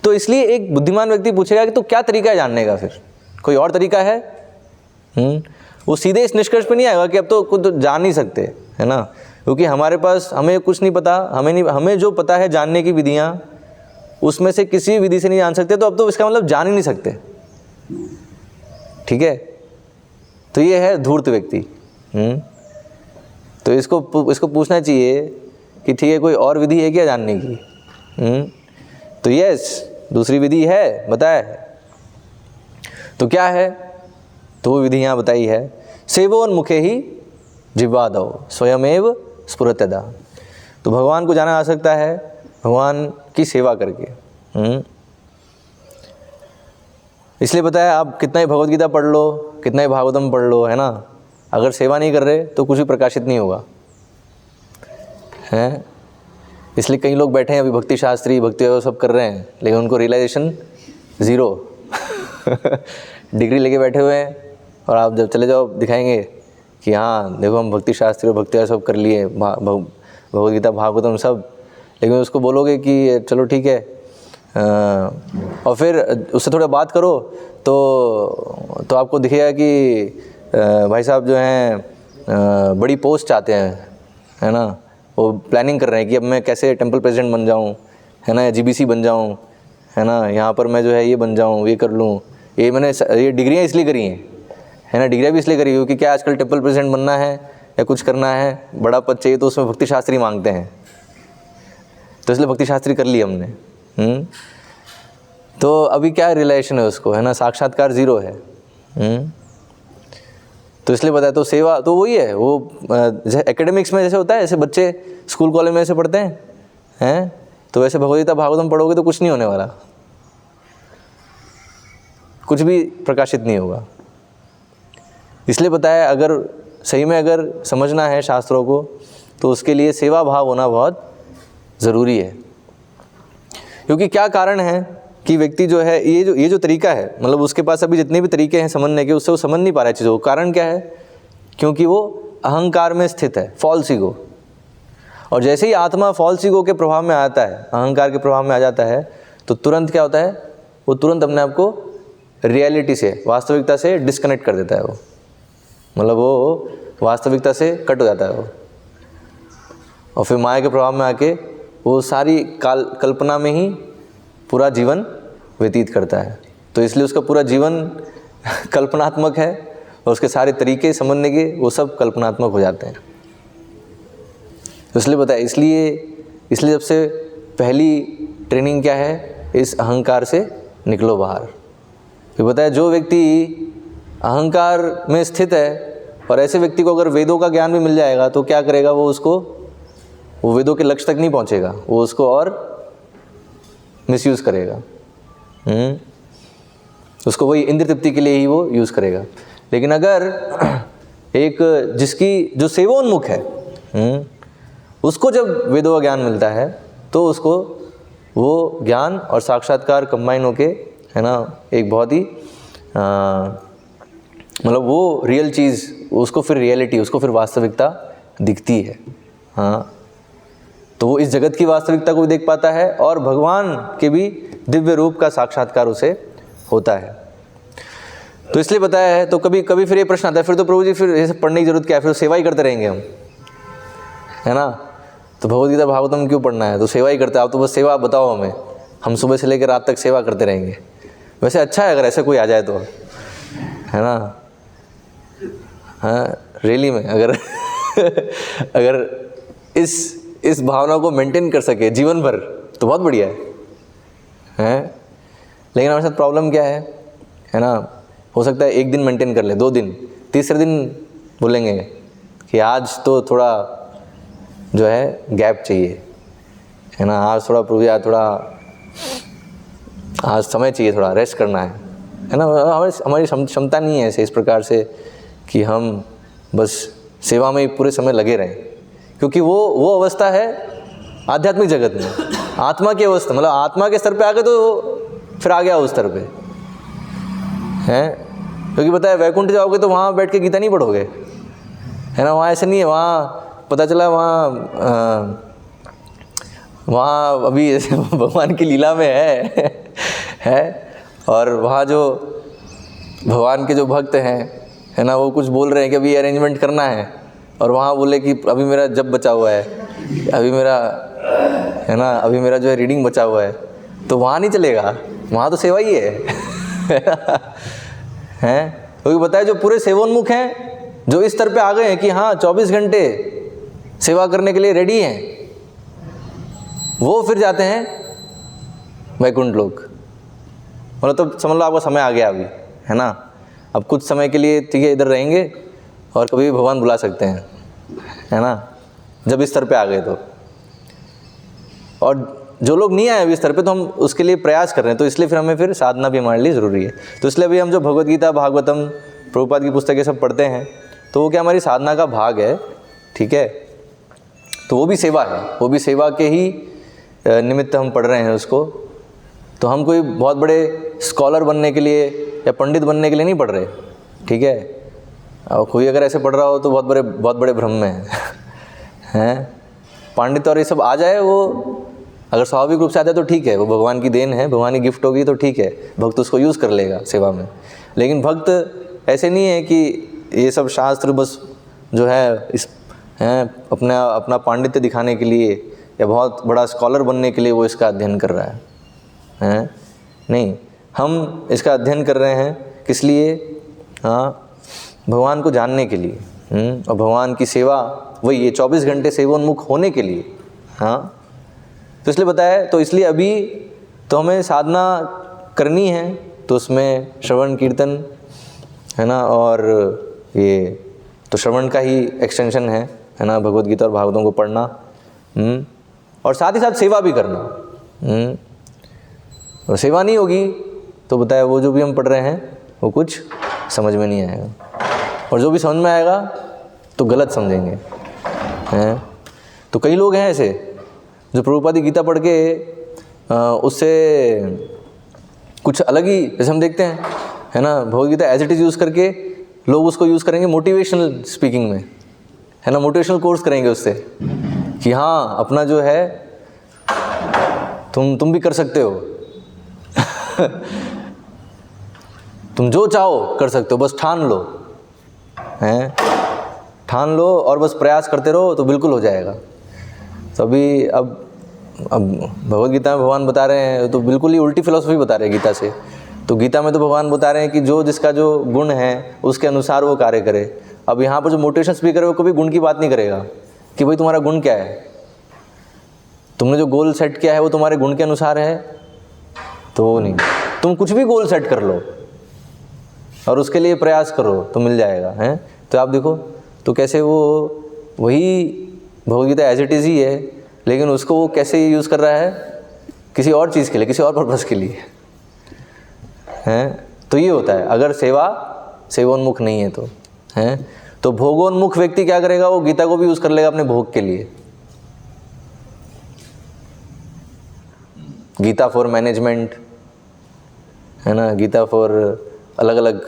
A: तो इसलिए एक बुद्धिमान व्यक्ति पूछेगा कि तो क्या तरीका है जानने का, फिर कोई और तरीका है? वो सीधे इस निष्कर्ष पे नहीं आएगा कि अब तो खुद जान नहीं सकते, है ना, क्योंकि हमारे पास हमें कुछ नहीं पता, हमें जो पता है जानने की विधियाँ, उसमें से किसी विधि से नहीं जान सकते, तो अब तो इसका मतलब जान ही नहीं सकते। ठीक है, तो ये है धूर्त व्यक्ति। तो इसको पूछना चाहिए कि ठीक है कोई और विधि है क्या जानने की? तो यस, दूसरी विधि है, बताया है। तो क्या है? तो वो विधि यहाँ बताई है, सेवोन्मुखे ही जिह्वादौ स्वयमेव स्फुरत्यदा। तो भगवान को जाना जा सकता है भगवान की सेवा करके। इसलिए बताया, आप कितना ही भगवद गीता पढ़ लो, कितना ही भागवतम पढ़ लो, है ना, अगर सेवा नहीं कर रहे तो कुछ भी प्रकाशित नहीं होगा, हैं। इसलिए कई लोग बैठे हैं अभी भक्ति शास्त्री भक्ति वो सब कर रहे हैं, लेकिन उनको रियलाइजेशन ज़ीरो। डिग्री लेके बैठे हुए हैं, और आप जब चले जाओ दिखाएंगे कि हाँ देखो हम भक्ति शास्त्री और भक्ति सब कर लिए, भगवद गीता भागवतम सब, लेकिन उसको बोलोगे कि चलो ठीक है, और फिर उससे थोड़ा बात करो तो आपको दिखेगा कि भाई साहब जो हैं बड़ी पोस्ट चाहते हैं, है ना, वो प्लानिंग कर रहे हैं कि अब मैं कैसे टेंपल प्रेसिडेंट बन जाऊं, है ना, या जीबीसी बन जाऊं, है ना, यहाँ पर मैं जो है ये बन जाऊं, ये कर लूं। ये मैंने ये डिग्रियाँ इसलिए करी हैं, है ना, डिग्रियाँ भी इसलिए करी क्योंकि क्या आजकल टेंपल प्रेसिडेंट बनना है या कुछ करना है, बड़ा पद चाहिए, तो उसमें भक्ति शास्त्री मांगते हैं, तो इसलिए भक्ति शास्त्री कर ली हमने। तो अभी क्या रिलेशन है उसको, है ना, साक्षात्कार ज़ीरो है। तो इसलिए बताया, तो सेवा तो वही है, वो जैसे एकेडमिक्स में जैसे होता है, जैसे बच्चे स्कूल कॉलेज में ऐसे पढ़ते हैं, तो वैसे भगवद गीता भागवतम पढ़ोगे तो कुछ नहीं होने वाला, कुछ भी प्रकाशित नहीं होगा। इसलिए बताया, अगर सही में अगर समझना है शास्त्रों को, तो उसके लिए सेवा भाव होना बहुत ज़रूरी है। क्योंकि क्या कारण है कि व्यक्ति जो है ये जो तरीका है, मतलब उसके पास अभी जितने भी तरीके हैं समझने के, उससे वो समझ नहीं पा रहा है चीज़ों को। कारण क्या है? क्योंकि वो अहंकार में स्थित है, फॉल्स ईगो। और जैसे ही आत्मा फॉल्स ईगो के प्रभाव में आता है, अहंकार के प्रभाव में आ जाता है, तो तुरंत क्या होता है, वो तुरंत अपने आप को रियलिटी से, वास्तविकता से डिस्कनेक्ट कर देता है। वो मतलब वो वास्तविकता से कट हो जाता है वो, और फिर माया के प्रभाव में आके वो सारी कल्पना में ही पूरा जीवन व्यतीत करता है। तो इसलिए उसका पूरा जीवन कल्पनात्मक है, और उसके सारे तरीके समझने के वो सब कल्पनात्मक हो जाते हैं। तो इसलिए बताया, इसलिए सबसे पहली ट्रेनिंग क्या है, इस अहंकार से निकलो बाहर। तो बताया, जो व्यक्ति अहंकार में स्थित है, और ऐसे व्यक्ति को अगर वेदों का ज्ञान भी मिल जाएगा तो क्या करेगा, वो वेदों के लक्ष्य तक नहीं पहुंचेगा, वो उसको और मिसयूज़ करेगा। उसको वही इंद्रिय तृप्ति के लिए ही वो यूज़ करेगा। लेकिन अगर एक जो सेवोन्मुख है, उसको जब वेदों का ज्ञान मिलता है, तो उसको वो ज्ञान और साक्षात्कार कंबाइन होके, है ना, एक बहुत ही मतलब वो रियल चीज़, उसको फिर रियलिटी, उसको फिर वास्तविकता दिखती है। हाँ, तो वो इस जगत की वास्तविकता को भी देख पाता है, और भगवान के भी दिव्य रूप का साक्षात्कार उसे होता है। तो इसलिए बताया है। तो कभी कभी फिर ये प्रश्न आता है, फिर तो प्रभु जी फिर ये सब पढ़ने की जरूरत क्या है, फिर सेवा ही करते रहेंगे हम, है ना, तो भगवद गीता भागवतम क्यों पढ़ना है, तो सेवा ही करते हैं आप, तो बस सेवा बताओ हमें, हम सुबह से लेकर रात तक सेवा करते रहेंगे। वैसे अच्छा है अगर ऐसा कोई आ जाए तो, है ना, हाँ रियली में अगर इस भावना को मेंटेन कर सके जीवन भर तो बहुत बढ़िया है। लेकिन हमारे साथ प्रॉब्लम क्या है ना, हो सकता है एक दिन मेंटेन कर ले, 2 दिन, तीसरे दिन बोलेंगे कि आज तो थोड़ा जो है गैप चाहिए, है ना, आज थोड़ा प्रभु यार थोड़ा आज समय चाहिए, थोड़ा रेस्ट करना है। है ना। हमारी क्षमता नहीं है ऐसे इस प्रकार से कि हम बस सेवा में ही पूरे समय लगे रहें, क्योंकि वो अवस्था है आध्यात्मिक जगत में, आत्मा की अवस्था, मतलब आत्मा के स्तर पे आ गए तो फिर आ गया उस स्तर पे हैं। क्योंकि पता है वैकुंठ जाओगे तो वहाँ बैठ के गीता नहीं पढ़ोगे, है ना। वहाँ ऐसे नहीं है, वहाँ पता चला वहाँ अभी भगवान की लीला में है। और वहाँ जो भगवान के जो भक्त हैं, है ना, वो कुछ बोल रहे हैं कि अभी अरेंजमेंट करना है, और वहाँ बोले कि अभी मेरा जब बचा हुआ है, अभी मेरा, है ना, अभी मेरा जो है रीडिंग बचा हुआ है, तो वहाँ नहीं चलेगा, वहाँ तो सेवा ही है हैं। क्योंकि बताया जो पूरे सेवोन्मुख हैं, जो इस स्तर पे आ गए हैं कि हाँ 24 घंटे सेवा करने के लिए रेडी हैं, वो फिर जाते हैं वैकुंठ लोक। मतलब तो समझ लो आपका समय आ गया अभी, है ना। अब कुछ समय के लिए ठीक है इधर रहेंगे, और कभी भी भगवान बुला सकते हैं, है ना, जब इस स्तर पे आ गए तो। और जो लोग नहीं आए अभी इस स्तर पे, तो हम उसके लिए प्रयास कर रहे हैं, तो इसलिए फिर हमें फिर साधना भी हमारे लिए ज़रूरी है। तो इसलिए अभी हम जो भगवद गीता, भागवतम, प्रभुपाद की पुस्तकें सब पढ़ते हैं, तो वो क्या हमारी साधना का भाग है, ठीक है। तो वो भी सेवा है, वो भी सेवा के ही निमित्त हम पढ़ रहे हैं उसको। तो हम कोई बहुत बड़े स्कॉलर बनने के लिए या पंडित बनने के लिए नहीं पढ़ रहे, ठीक है। और कोई अगर ऐसे पढ़ रहा हो तो बहुत बड़े भ्रम में हैं। पंडित और ये सब आ जाए, वो अगर स्वाभाविक रूप से आता है तो ठीक है, वो भगवान की देन है, भगवान की गिफ्ट होगी तो ठीक है, भक्त उसको यूज़ कर लेगा सेवा में। लेकिन भक्त ऐसे नहीं है कि ये सब शास्त्र बस जो है इस हैं अपना पांडित्य दिखाने के लिए या बहुत बड़ा स्कॉलर बनने के लिए वो इसका अध्ययन कर रहा है। नहीं, हम इसका अध्ययन कर रहे हैं किस लिए? हाँ, भगवान को जानने के लिए। और भगवान की सेवा वही ये 24 घंटे सेवोन्मुख होने के लिए। हाँ, तो इसलिए बताया, तो इसलिए अभी तो हमें साधना करनी है, तो उसमें श्रवण कीर्तन, है ना, और ये तो श्रवण का ही एक्सटेंशन है ना, भगवद गीता और भागवतों को पढ़ना, और साथ ही साथ सेवा भी करना। और सेवा नहीं होगी तो बताया वो जो भी हम पढ़ रहे हैं वो कुछ समझ में नहीं आएगा, और जो भी समझ में आएगा तो गलत समझेंगे हैं। तो कई लोग हैं ऐसे जो प्रभुपाद की गीता पढ़ के उससे कुछ अलग ही, जैसे हम देखते हैं, है ना, Bhagavad Gita as it is use करके लोग उसको यूज़ करेंगे मोटिवेशनल स्पीकिंग में, है ना, मोटिवेशनल कोर्स करेंगे उससे कि हाँ अपना जो है तुम भी कर सकते हो तुम जो चाहो कर सकते हो, बस ठान लो, हैं, ठान लो और बस प्रयास करते रहो तो बिल्कुल हो जाएगा। तो अभी अब भगवद गीता में भगवान बता रहे हैं तो बिल्कुल ही उल्टी फिलॉसफी बता रहे हैं गीता से। तो गीता में तो भगवान बता रहे हैं कि जो जिसका जो गुण है उसके अनुसार वो कार्य करे। अब यहाँ पर जो मोटिवेशन स्पीकर है वो कभी गुण की बात नहीं करेगा कि भाई तुम्हारा गुण क्या है, तुमने जो गोल सेट किया है वो तुम्हारे गुण के अनुसार है, तो वो नहीं। तुम कुछ भी गोल सेट कर लो और उसके लिए प्रयास करो तो मिल जाएगा, हैं। तो आप देखो तो कैसे वो वही Bhagavad Gita as it is ही है, लेकिन उसको वो कैसे यूज़ कर रहा है किसी और चीज़ के लिए, किसी और पर्पज़ के लिए, हैं। तो ये होता है अगर सेवोन्मुख नहीं है तो, हैं। तो भोगोन्मुख व्यक्ति क्या करेगा, वो गीता को भी यूज़ कर लेगा अपने भोग के लिए। गीता फॉर मैनेजमेंट, है ना, गीता फॉर अलग अलग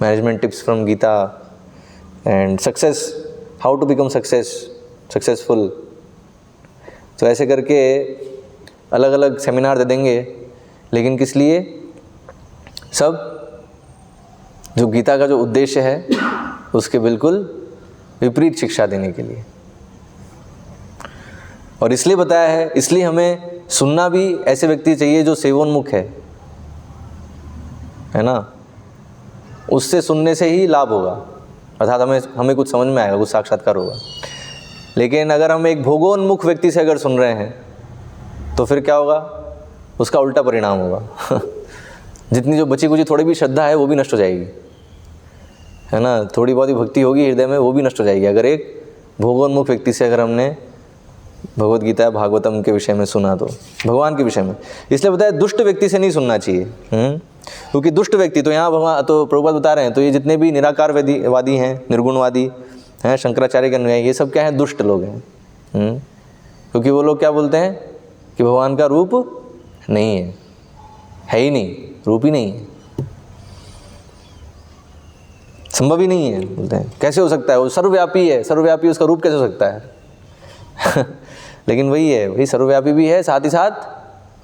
A: management tips from Gita and success, how to become successful. तो ऐसे करके अलग अलग सेमिनार दे देंगे, लेकिन किस लिए? सब जो गीता का जो उद्देश्य है उसके बिल्कुल विपरीत शिक्षा देने के लिए। और इसलिए बताया है, इसलिए हमें सुनना भी ऐसे व्यक्ति चाहिए जो सेवोन्मुख है ना। उससे सुनने से ही लाभ होगा, अर्थात हमें कुछ समझ में आएगा, कुछ साक्षात्कार होगा। लेकिन अगर हम एक भोगोन्मुख व्यक्ति से अगर सुन रहे हैं तो फिर क्या होगा, उसका उल्टा परिणाम होगा जितनी जो बची कुची थोड़ी भी श्रद्धा है वो भी नष्ट हो जाएगी, है ना, थोड़ी बहुत ही भक्ति होगी हृदय में वो भी नष्ट हो जाएगी, अगर एक भोगोन्मुख व्यक्ति से अगर हमने भगवद गीता भागवतम के विषय में सुना तो भगवान के विषय में, इसलिए बताया दुष्ट व्यक्ति से नहीं सुनना चाहिए। क्योंकि दुष्ट व्यक्ति तो यहाँ भगवान तो प्रभुपाद बता रहे हैं, तो ये जितने भी निराकारवादी हैं, निर्गुणवादी हैं, शंकराचार्य के अनुयायी, ये सब क्या है, दुष्ट लोग हैं। क्योंकि वो लोग क्या बोलते हैं कि भगवान का रूप नहीं है ही नहीं, रूप ही नहीं है, संभव ही नहीं है। बोलते हैं कैसे हो सकता है, वो सर्वव्यापी है, सर्वव्यापी उसका रूप कैसे हो सकता है। लेकिन वही है, वही सर्वव्यापी भी है, साथ ही साथ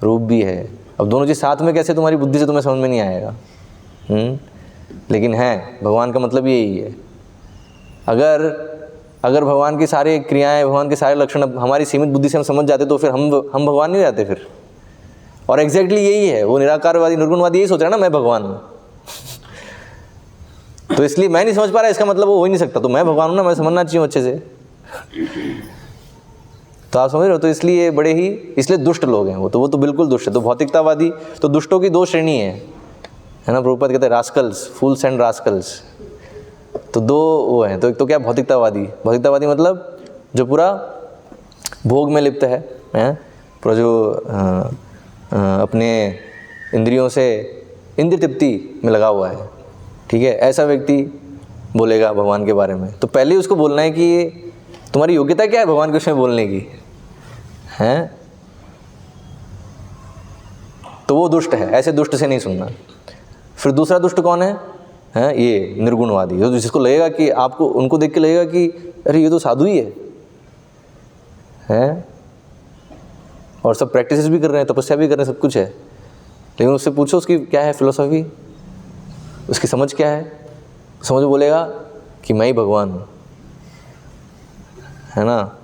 A: रूप भी है। अब दोनों चीज़ साथ में कैसे, तुम्हारी बुद्धि से तुम्हें समझ में नहीं आएगा। लेकिन है, भगवान का मतलब यही है। अगर भगवान की सारी क्रियाएं, भगवान के सारे लक्षण हमारी सीमित बुद्धि से हम समझ जाते तो फिर हम भगवान नहीं रहते फिर। और एग्जैक्टली यही है, वो निराकारवादी निर्गुणवादी यही सोच रहा है ना, मैं भगवान हूँ। तो इसलिए मैं नहीं समझ पा रहा, इसका मतलब वो हो ही नहीं सकता, तो मैं भगवान हूँ ना, मैं समझना चाहिए अच्छे से। तो आप समझ रहे हो, तो इसलिए बड़े ही, इसलिए दुष्ट लोग हैं वो तो बिल्कुल दुष्ट है। तो भौतिकतावादी तो दुष्टों की दो श्रेणी है ना, प्रभुपाद कहते हैं रास्कल्स, फूल्स एंड रास्कल्स। तो दो वो हैं, तो एक तो क्या भौतिकतावादी, भौतिकतावादी मतलब जो पूरा भोग में लिप्त है, पूरा जो अपने इंद्रियों से इंद्रिय तृप्ति में लगा हुआ है, ठीक है, ऐसा व्यक्ति बोलेगा भगवान के बारे में। तो पहले उसको बोलना है कि ये तुम्हारी योग्यता क्या है भगवान के विषय में बोलने की, हैं? तो वो दुष्ट है, ऐसे दुष्ट से नहीं सुनना। फिर दूसरा दुष्ट कौन है? ये निर्गुणवादी, जिसको लगेगा कि आपको, उनको देख के लगेगा कि अरे ये तो साधु ही है, और सब प्रैक्टिसेस भी कर रहे हैं, तपस्या भी कर रहे हैं, सब कुछ है, लेकिन उससे पूछो उसकी क्या है फिलोसॉफी, उसकी समझ क्या है, समझ बोलेगा कि मैं ही भगवान हूँ, है ना,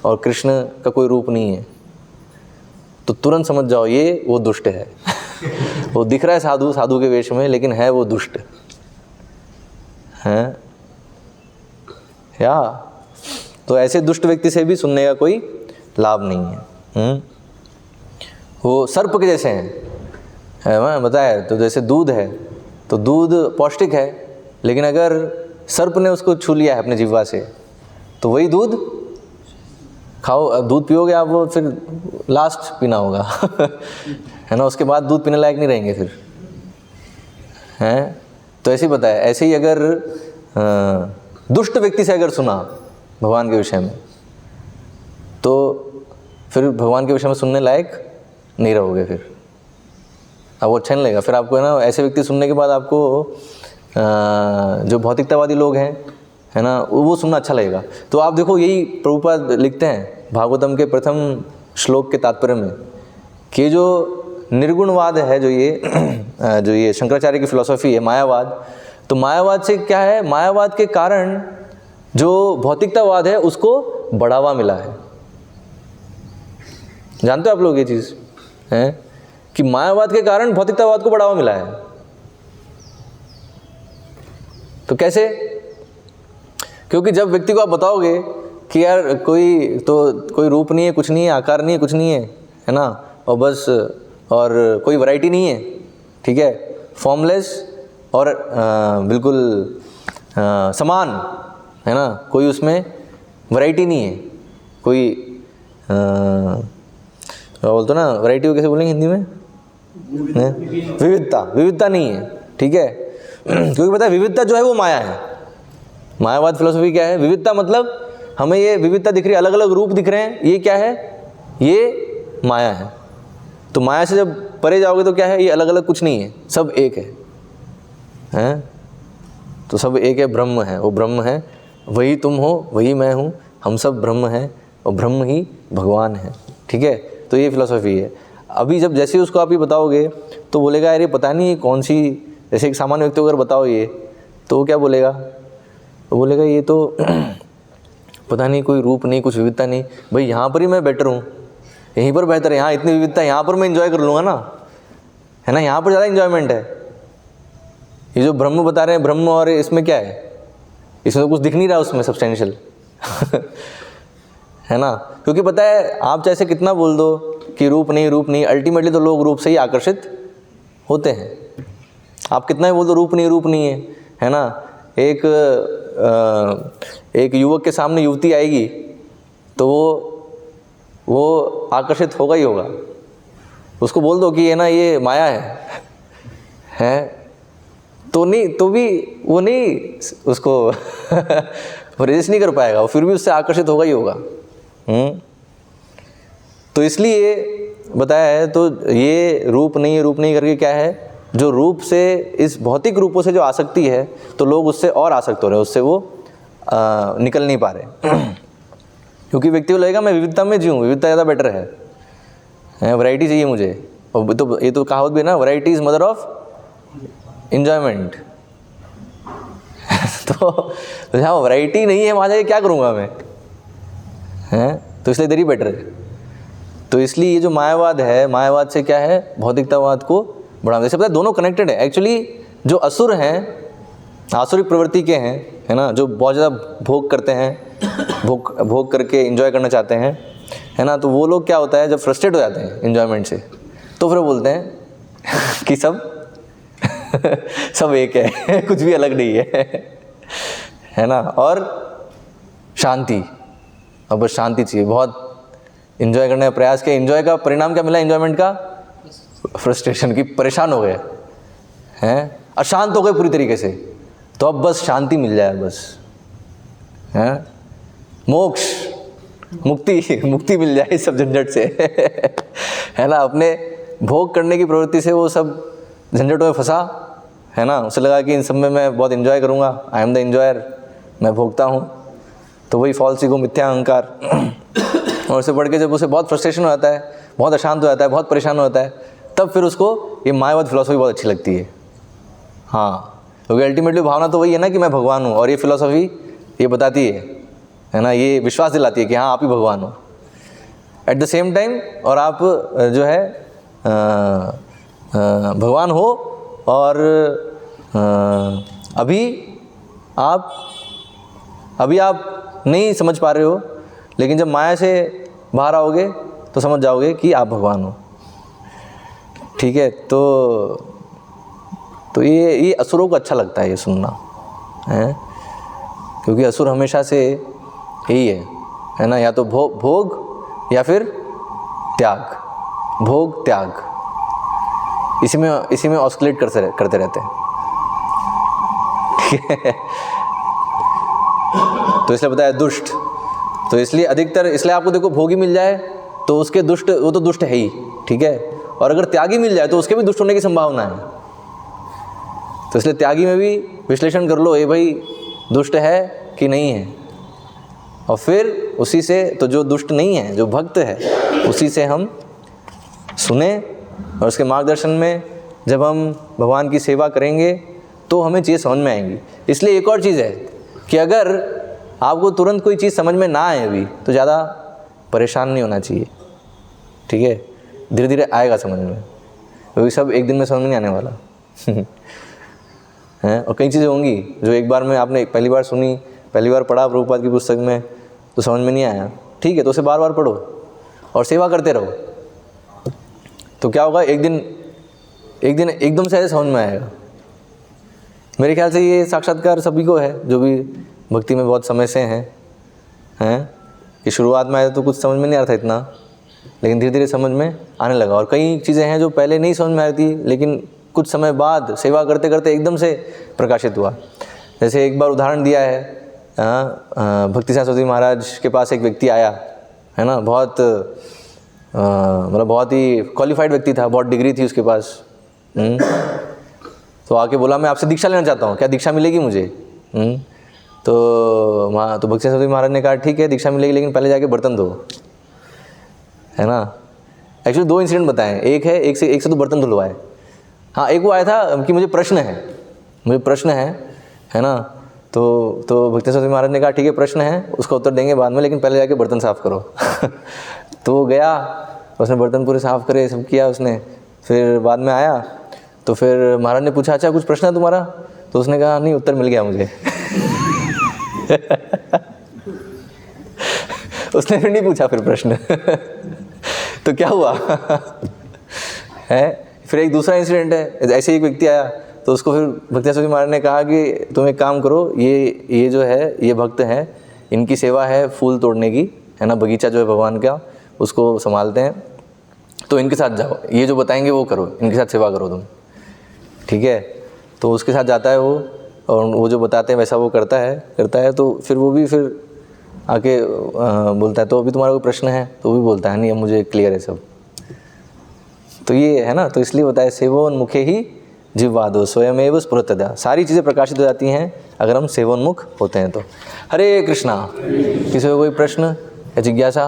A: और कृष्ण का कोई रूप नहीं है। तो तुरंत समझ जाओ ये वो दुष्ट है। वो दिख रहा है साधु के वेश में, लेकिन है वो दुष्ट है, या तो ऐसे दुष्ट व्यक्ति से भी सुनने का कोई लाभ नहीं है। वो सर्प के जैसे हैं, मैं बताया तो, जैसे दूध है तो दूध पौष्टिक है, लेकिन अगर सर्प ने उसको छू लिया है अपने जिह्वा से तो वही दूध खाओ, दूध पियोगे आप, वो फिर लास्ट पीना होगा। है ना, उसके बाद दूध पीने लायक नहीं रहेंगे फिर, हैं? तो ऐसे ही बताया, ऐसे ही अगर दुष्ट व्यक्ति से अगर सुना भगवान के विषय में तो फिर भगवान के विषय में सुनने लायक नहीं रहोगे, फिर आपको अच्छा नहीं लगेगा। फिर आपको है ना, ऐसे व्यक्ति सुनने के बाद आपको जो भौतिकतावादी लोग हैं, है ना, वो सुनना अच्छा लगेगा। तो आप देखो, यही प्रभुपाद लिखते हैं भागवतम के प्रथम श्लोक के तात्पर्य में कि जो निर्गुणवाद है, जो ये शंकराचार्य की फिलॉसफी है, मायावाद, तो मायावाद से क्या है, मायावाद के कारण जो भौतिकतावाद है उसको बढ़ावा मिला है। जानते हो आप लोग ये चीज़ है कि मायावाद के कारण भौतिकतावाद को बढ़ावा मिला है। तो कैसे? क्योंकि जब व्यक्ति को आप बताओगे कि यार कोई रूप नहीं है, कुछ नहीं है, आकार नहीं है, कुछ नहीं है ना, और बस, और कोई वैरायटी नहीं है, ठीक है, फॉर्मलेस और बिल्कुल समान, है ना, कोई उसमें वैरायटी नहीं है, कोई बोलते ना, वैरायटी को कैसे बोलेंगे हिंदी में? विविधता नहीं है, ठीक है। क्योंकि पता है विविधता जो है वो माया है। मायावाद फिलोसफी क्या है? विविधता मतलब हमें ये विविधता दिख रही है, अलग अलग रूप दिख रहे हैं, ये क्या है? ये माया है। तो माया से जब परे जाओगे तो क्या है? ये अलग अलग कुछ नहीं है, सब एक है, हैं? तो सब एक है, ब्रह्म है, वो ब्रह्म है, वही तुम हो, वही मैं हूँ, हम सब ब्रह्म हैं और ब्रह्म ही भगवान है, ठीक है। तो ये फिलोसफी है। अभी जैसे उसको आप ये बताओगे तो बोलेगा यार ये पता नहीं कौन सी, जैसे एक सामान्य व्यक्ति को अगर बताओ ये, तो वो क्या बोलेगा? वो बोलेगा ये तो पता नहीं, कोई रूप नहीं, कुछ विविधता नहीं। भाई यहाँ पर ही मैं बेटर हूँ, यहीं पर बेहतर है, यहाँ इतनी विविधता, यहाँ पर मैं एंजॉय कर लूँगा ना, है ना, यहाँ पर ज़्यादा एंजॉयमेंट है। ये जो ब्रह्म बता रहे हैं, ब्रह्म, और इसमें क्या है? इसमें तो कुछ दिख नहीं रहा उसमें सब्सटेंशियल। है ना, क्योंकि पता है आप चाहे कितना बोल दो कि रूप नहीं, अल्टीमेटली तो लोग रूप से ही आकर्षित होते हैं। आप कितना ही बोल दो रूप नहीं है ना। एक युवक के सामने युवती आएगी तो वो वो आकर्षित होगा ही होगा। उसको बोल दो कि ये ना ये माया है तो नहीं, तो भी वो नहीं उसको रेजिस्ट नहीं कर पाएगा, वो फिर भी उससे आकर्षित होगा ही होगा। तो इसलिए बताया है। तो ये रूप नहीं है, रूप नहीं करके क्या है, जो रूप से, इस भौतिक रूपों से जो आसक्ति है, तो लोग उससे और आसक्त हो रहे हैं, उससे वो निकल नहीं पा रहे। क्योंकि व्यक्ति को लगेगा मैं विविधता में जीऊँ, विविधता ज़्यादा बेटर है, वैरायटी चाहिए मुझे। और तो ये तो कहावत भी है ना, variety is mother of enjoyment. तो जहाँ वैरायटी नहीं है वहाँ जाके क्या करूँगा मैं, हैं? तो इसलिए इधर ही बेटर है। तो इसलिए ये जो मायावाद है, मायावाद से क्या है, भौतिकतावाद को बढ़ावा। जैसे पता है दोनों कनेक्टेड है एक्चुअली। जो असुर हैं, आसुरिक प्रवृत्ति के हैं, है ना, जो बहुत ज़्यादा भोग करते हैं, भोग करके एंजॉय करना चाहते हैं, है ना, तो वो लोग क्या होता है, जब फ्रस्ट्रेट हो जाते हैं एंजॉयमेंट से, तो फिर बोलते हैं कि सब एक है, कुछ भी अलग नहीं है ना। और शांति, अब बस शांति चाहिए, बहुत एंजॉय करने का प्रयास किया, एंजॉय का परिणाम क्या मिला, एंजॉयमेंट का फ्रस्ट्रेशन की, परेशान हो गए हैं, अशांत हो गए पूरी तरीके से। तो अब बस शांति मिल जाए बस, हैं, मोक्ष, मुक्ति मिल जाए इस सब झंझट से, है ना। अपने भोग करने की प्रवृत्ति से वो सब झंझटों में फंसा, है ना। उसे लगा कि इन सब में मैं बहुत एंजॉय करूँगा, आई एम द एंजॉयर, मैं भोगता हूँ। तो वही फॉल्स ईगो, मिथ्या अहंकार। और उससे बढ़ के जब उसे बहुत फ्रस्ट्रेशन हो जाता है, बहुत अशांत हो जाता है, बहुत परेशान हो जाता है, तब फिर उसको ये मायावाद फिलॉसफी बहुत अच्छी लगती है। हाँ, क्योंकि अल्टीमेटली भावना तो वही है ना कि मैं भगवान हूँ, और ये फिलॉसफी ये बताती है ना, ये विश्वास दिलाती है कि हाँ आप ही भगवान हो एट द सेम टाइम। और आप जो है भगवान हो, और अभी आप नहीं समझ पा रहे हो, लेकिन जब माया से बाहर आओगे तो समझ जाओगे कि आप भगवान हो। ठीक है, तो ये असुरों को अच्छा लगता है ये सुनना, है, क्योंकि असुर हमेशा से यही है ना, या तो भोग या फिर त्याग, भोग त्याग, इसी में ऑस्किलेट करते रहते हैं। ठीक है, तो इसलिए बताया दुष्ट। तो इसलिए अधिकतर, इसलिए आपको देखो भोगी मिल जाए तो उसके दुष्ट, वो तो दुष्ट है ही, ठीक है। और अगर त्यागी मिल जाए तो उसके भी दुष्ट होने की संभावना है। तो इसलिए त्यागी में भी विश्लेषण कर लो, ये भाई दुष्ट है कि नहीं है, और फिर उसी से, तो जो दुष्ट नहीं है, जो भक्त है, उसी से हम सुने, और उसके मार्गदर्शन में जब हम भगवान की सेवा करेंगे तो हमें चीज़ समझ में आएंगी। इसलिए एक और चीज़ है कि अगर आपको तुरंत कोई चीज़ समझ में ना आए अभी, तो ज़्यादा परेशान नहीं होना चाहिए, ठीक है। धीरे धीरे आएगा समझ में, क्योंकि सब एक दिन में समझ में नहीं आने वाला हैं। और कई चीज़ें होंगी जो एक बार में आपने पहली बार सुनी, पहली बार पढ़ा प्रभुपाद की पुस्तक में, तो समझ में नहीं आया, ठीक है, तो उसे बार बार पढ़ो और सेवा करते रहो, तो क्या होगा, एक दिन एकदम से समझ में आएगा। मेरे ख्याल से ये साक्षात्कार सभी को है, जो भी भक्ति में बहुत समय से हैं कि शुरुआत में आया तो कुछ समझ में नहीं आ रहा था इतना, लेकिन धीरे धीरे समझ में आने लगा। और कई चीज़ें हैं जो पहले नहीं समझ में आ रही थी, लेकिन कुछ समय बाद सेवा करते करते एकदम से प्रकाशित हुआ। जैसे एक बार उदाहरण दिया है, भक्ति सरस्वती महाराज के पास एक व्यक्ति आया, है ना, बहुत मतलब बहुत ही क्वालिफाइड व्यक्ति था, बहुत डिग्री थी उसके पास। तो आके बोला मैं आपसे दीक्षा लेना चाहता हूँ, क्या दीक्षा मिलेगी मुझे? तो भक्ति सरस्वती महाराज ने कहा ठीक है दीक्षा मिलेगी, लेकिन पहले जाके बर्तन धो, है ना। एक्चुअली 2 इंसिडेंट बताएं, एक से तो बर्तन धुलवाए। हाँ, एक वो आया था कि मुझे प्रश्न है ना। तो भक्ति सरस्वती महाराज ने कहा ठीक है प्रश्न है, उसका उत्तर देंगे बाद में, लेकिन पहले जाके बर्तन साफ़ करो। तो वो गया, उसने बर्तन पूरे साफ़ करे, सब किया उसने, फिर बाद में आया तो फिर महाराज ने पूछा अच्छा कुछ प्रश्न है तुम्हारा? तो उसने कहा नहीं, उत्तर मिल गया मुझे। उसने फिर नहीं पूछा फिर प्रश्न। तो क्या हुआ है। फिर एक दूसरा इंसिडेंट है, ऐसे एक व्यक्ति आया, तो उसको फिर भक्ति सरस्वती महाराज ने कहा कि तुम एक काम करो, ये जो है ये भक्त हैं, इनकी सेवा है फूल तोड़ने की, है ना, बगीचा जो है भगवान का, उसको संभालते हैं, तो इनके साथ जाओ, ये जो बताएंगे वो करो, इनके साथ सेवा करो तुम, ठीक है। तो उसके साथ जाता है वो, और वो जो बताते हैं वैसा वो करता है। तो फिर वो भी फिर आके बोलता है तो अभी तुम्हारा कोई प्रश्न है, तो वो भी बोलता है नहीं अब मुझे क्लियर है सब। तो ये है ना, तो इसलिए बताया सेवोन्मुखे ही जिह्वादो स्वयमेव स्फुरतदा, सारी चीज़ें प्रकाशित हो जाती हैं अगर हम सेवोन्मुख होते हैं तो। हरे कृष्णा। किसी को कोई प्रश्न या जिज्ञासा?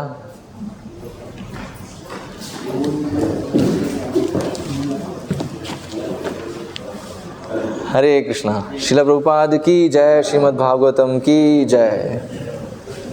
A: हरे कृष्णा। श्रील प्रभुपाद की जय, श्रीमद् भागवतम की जय।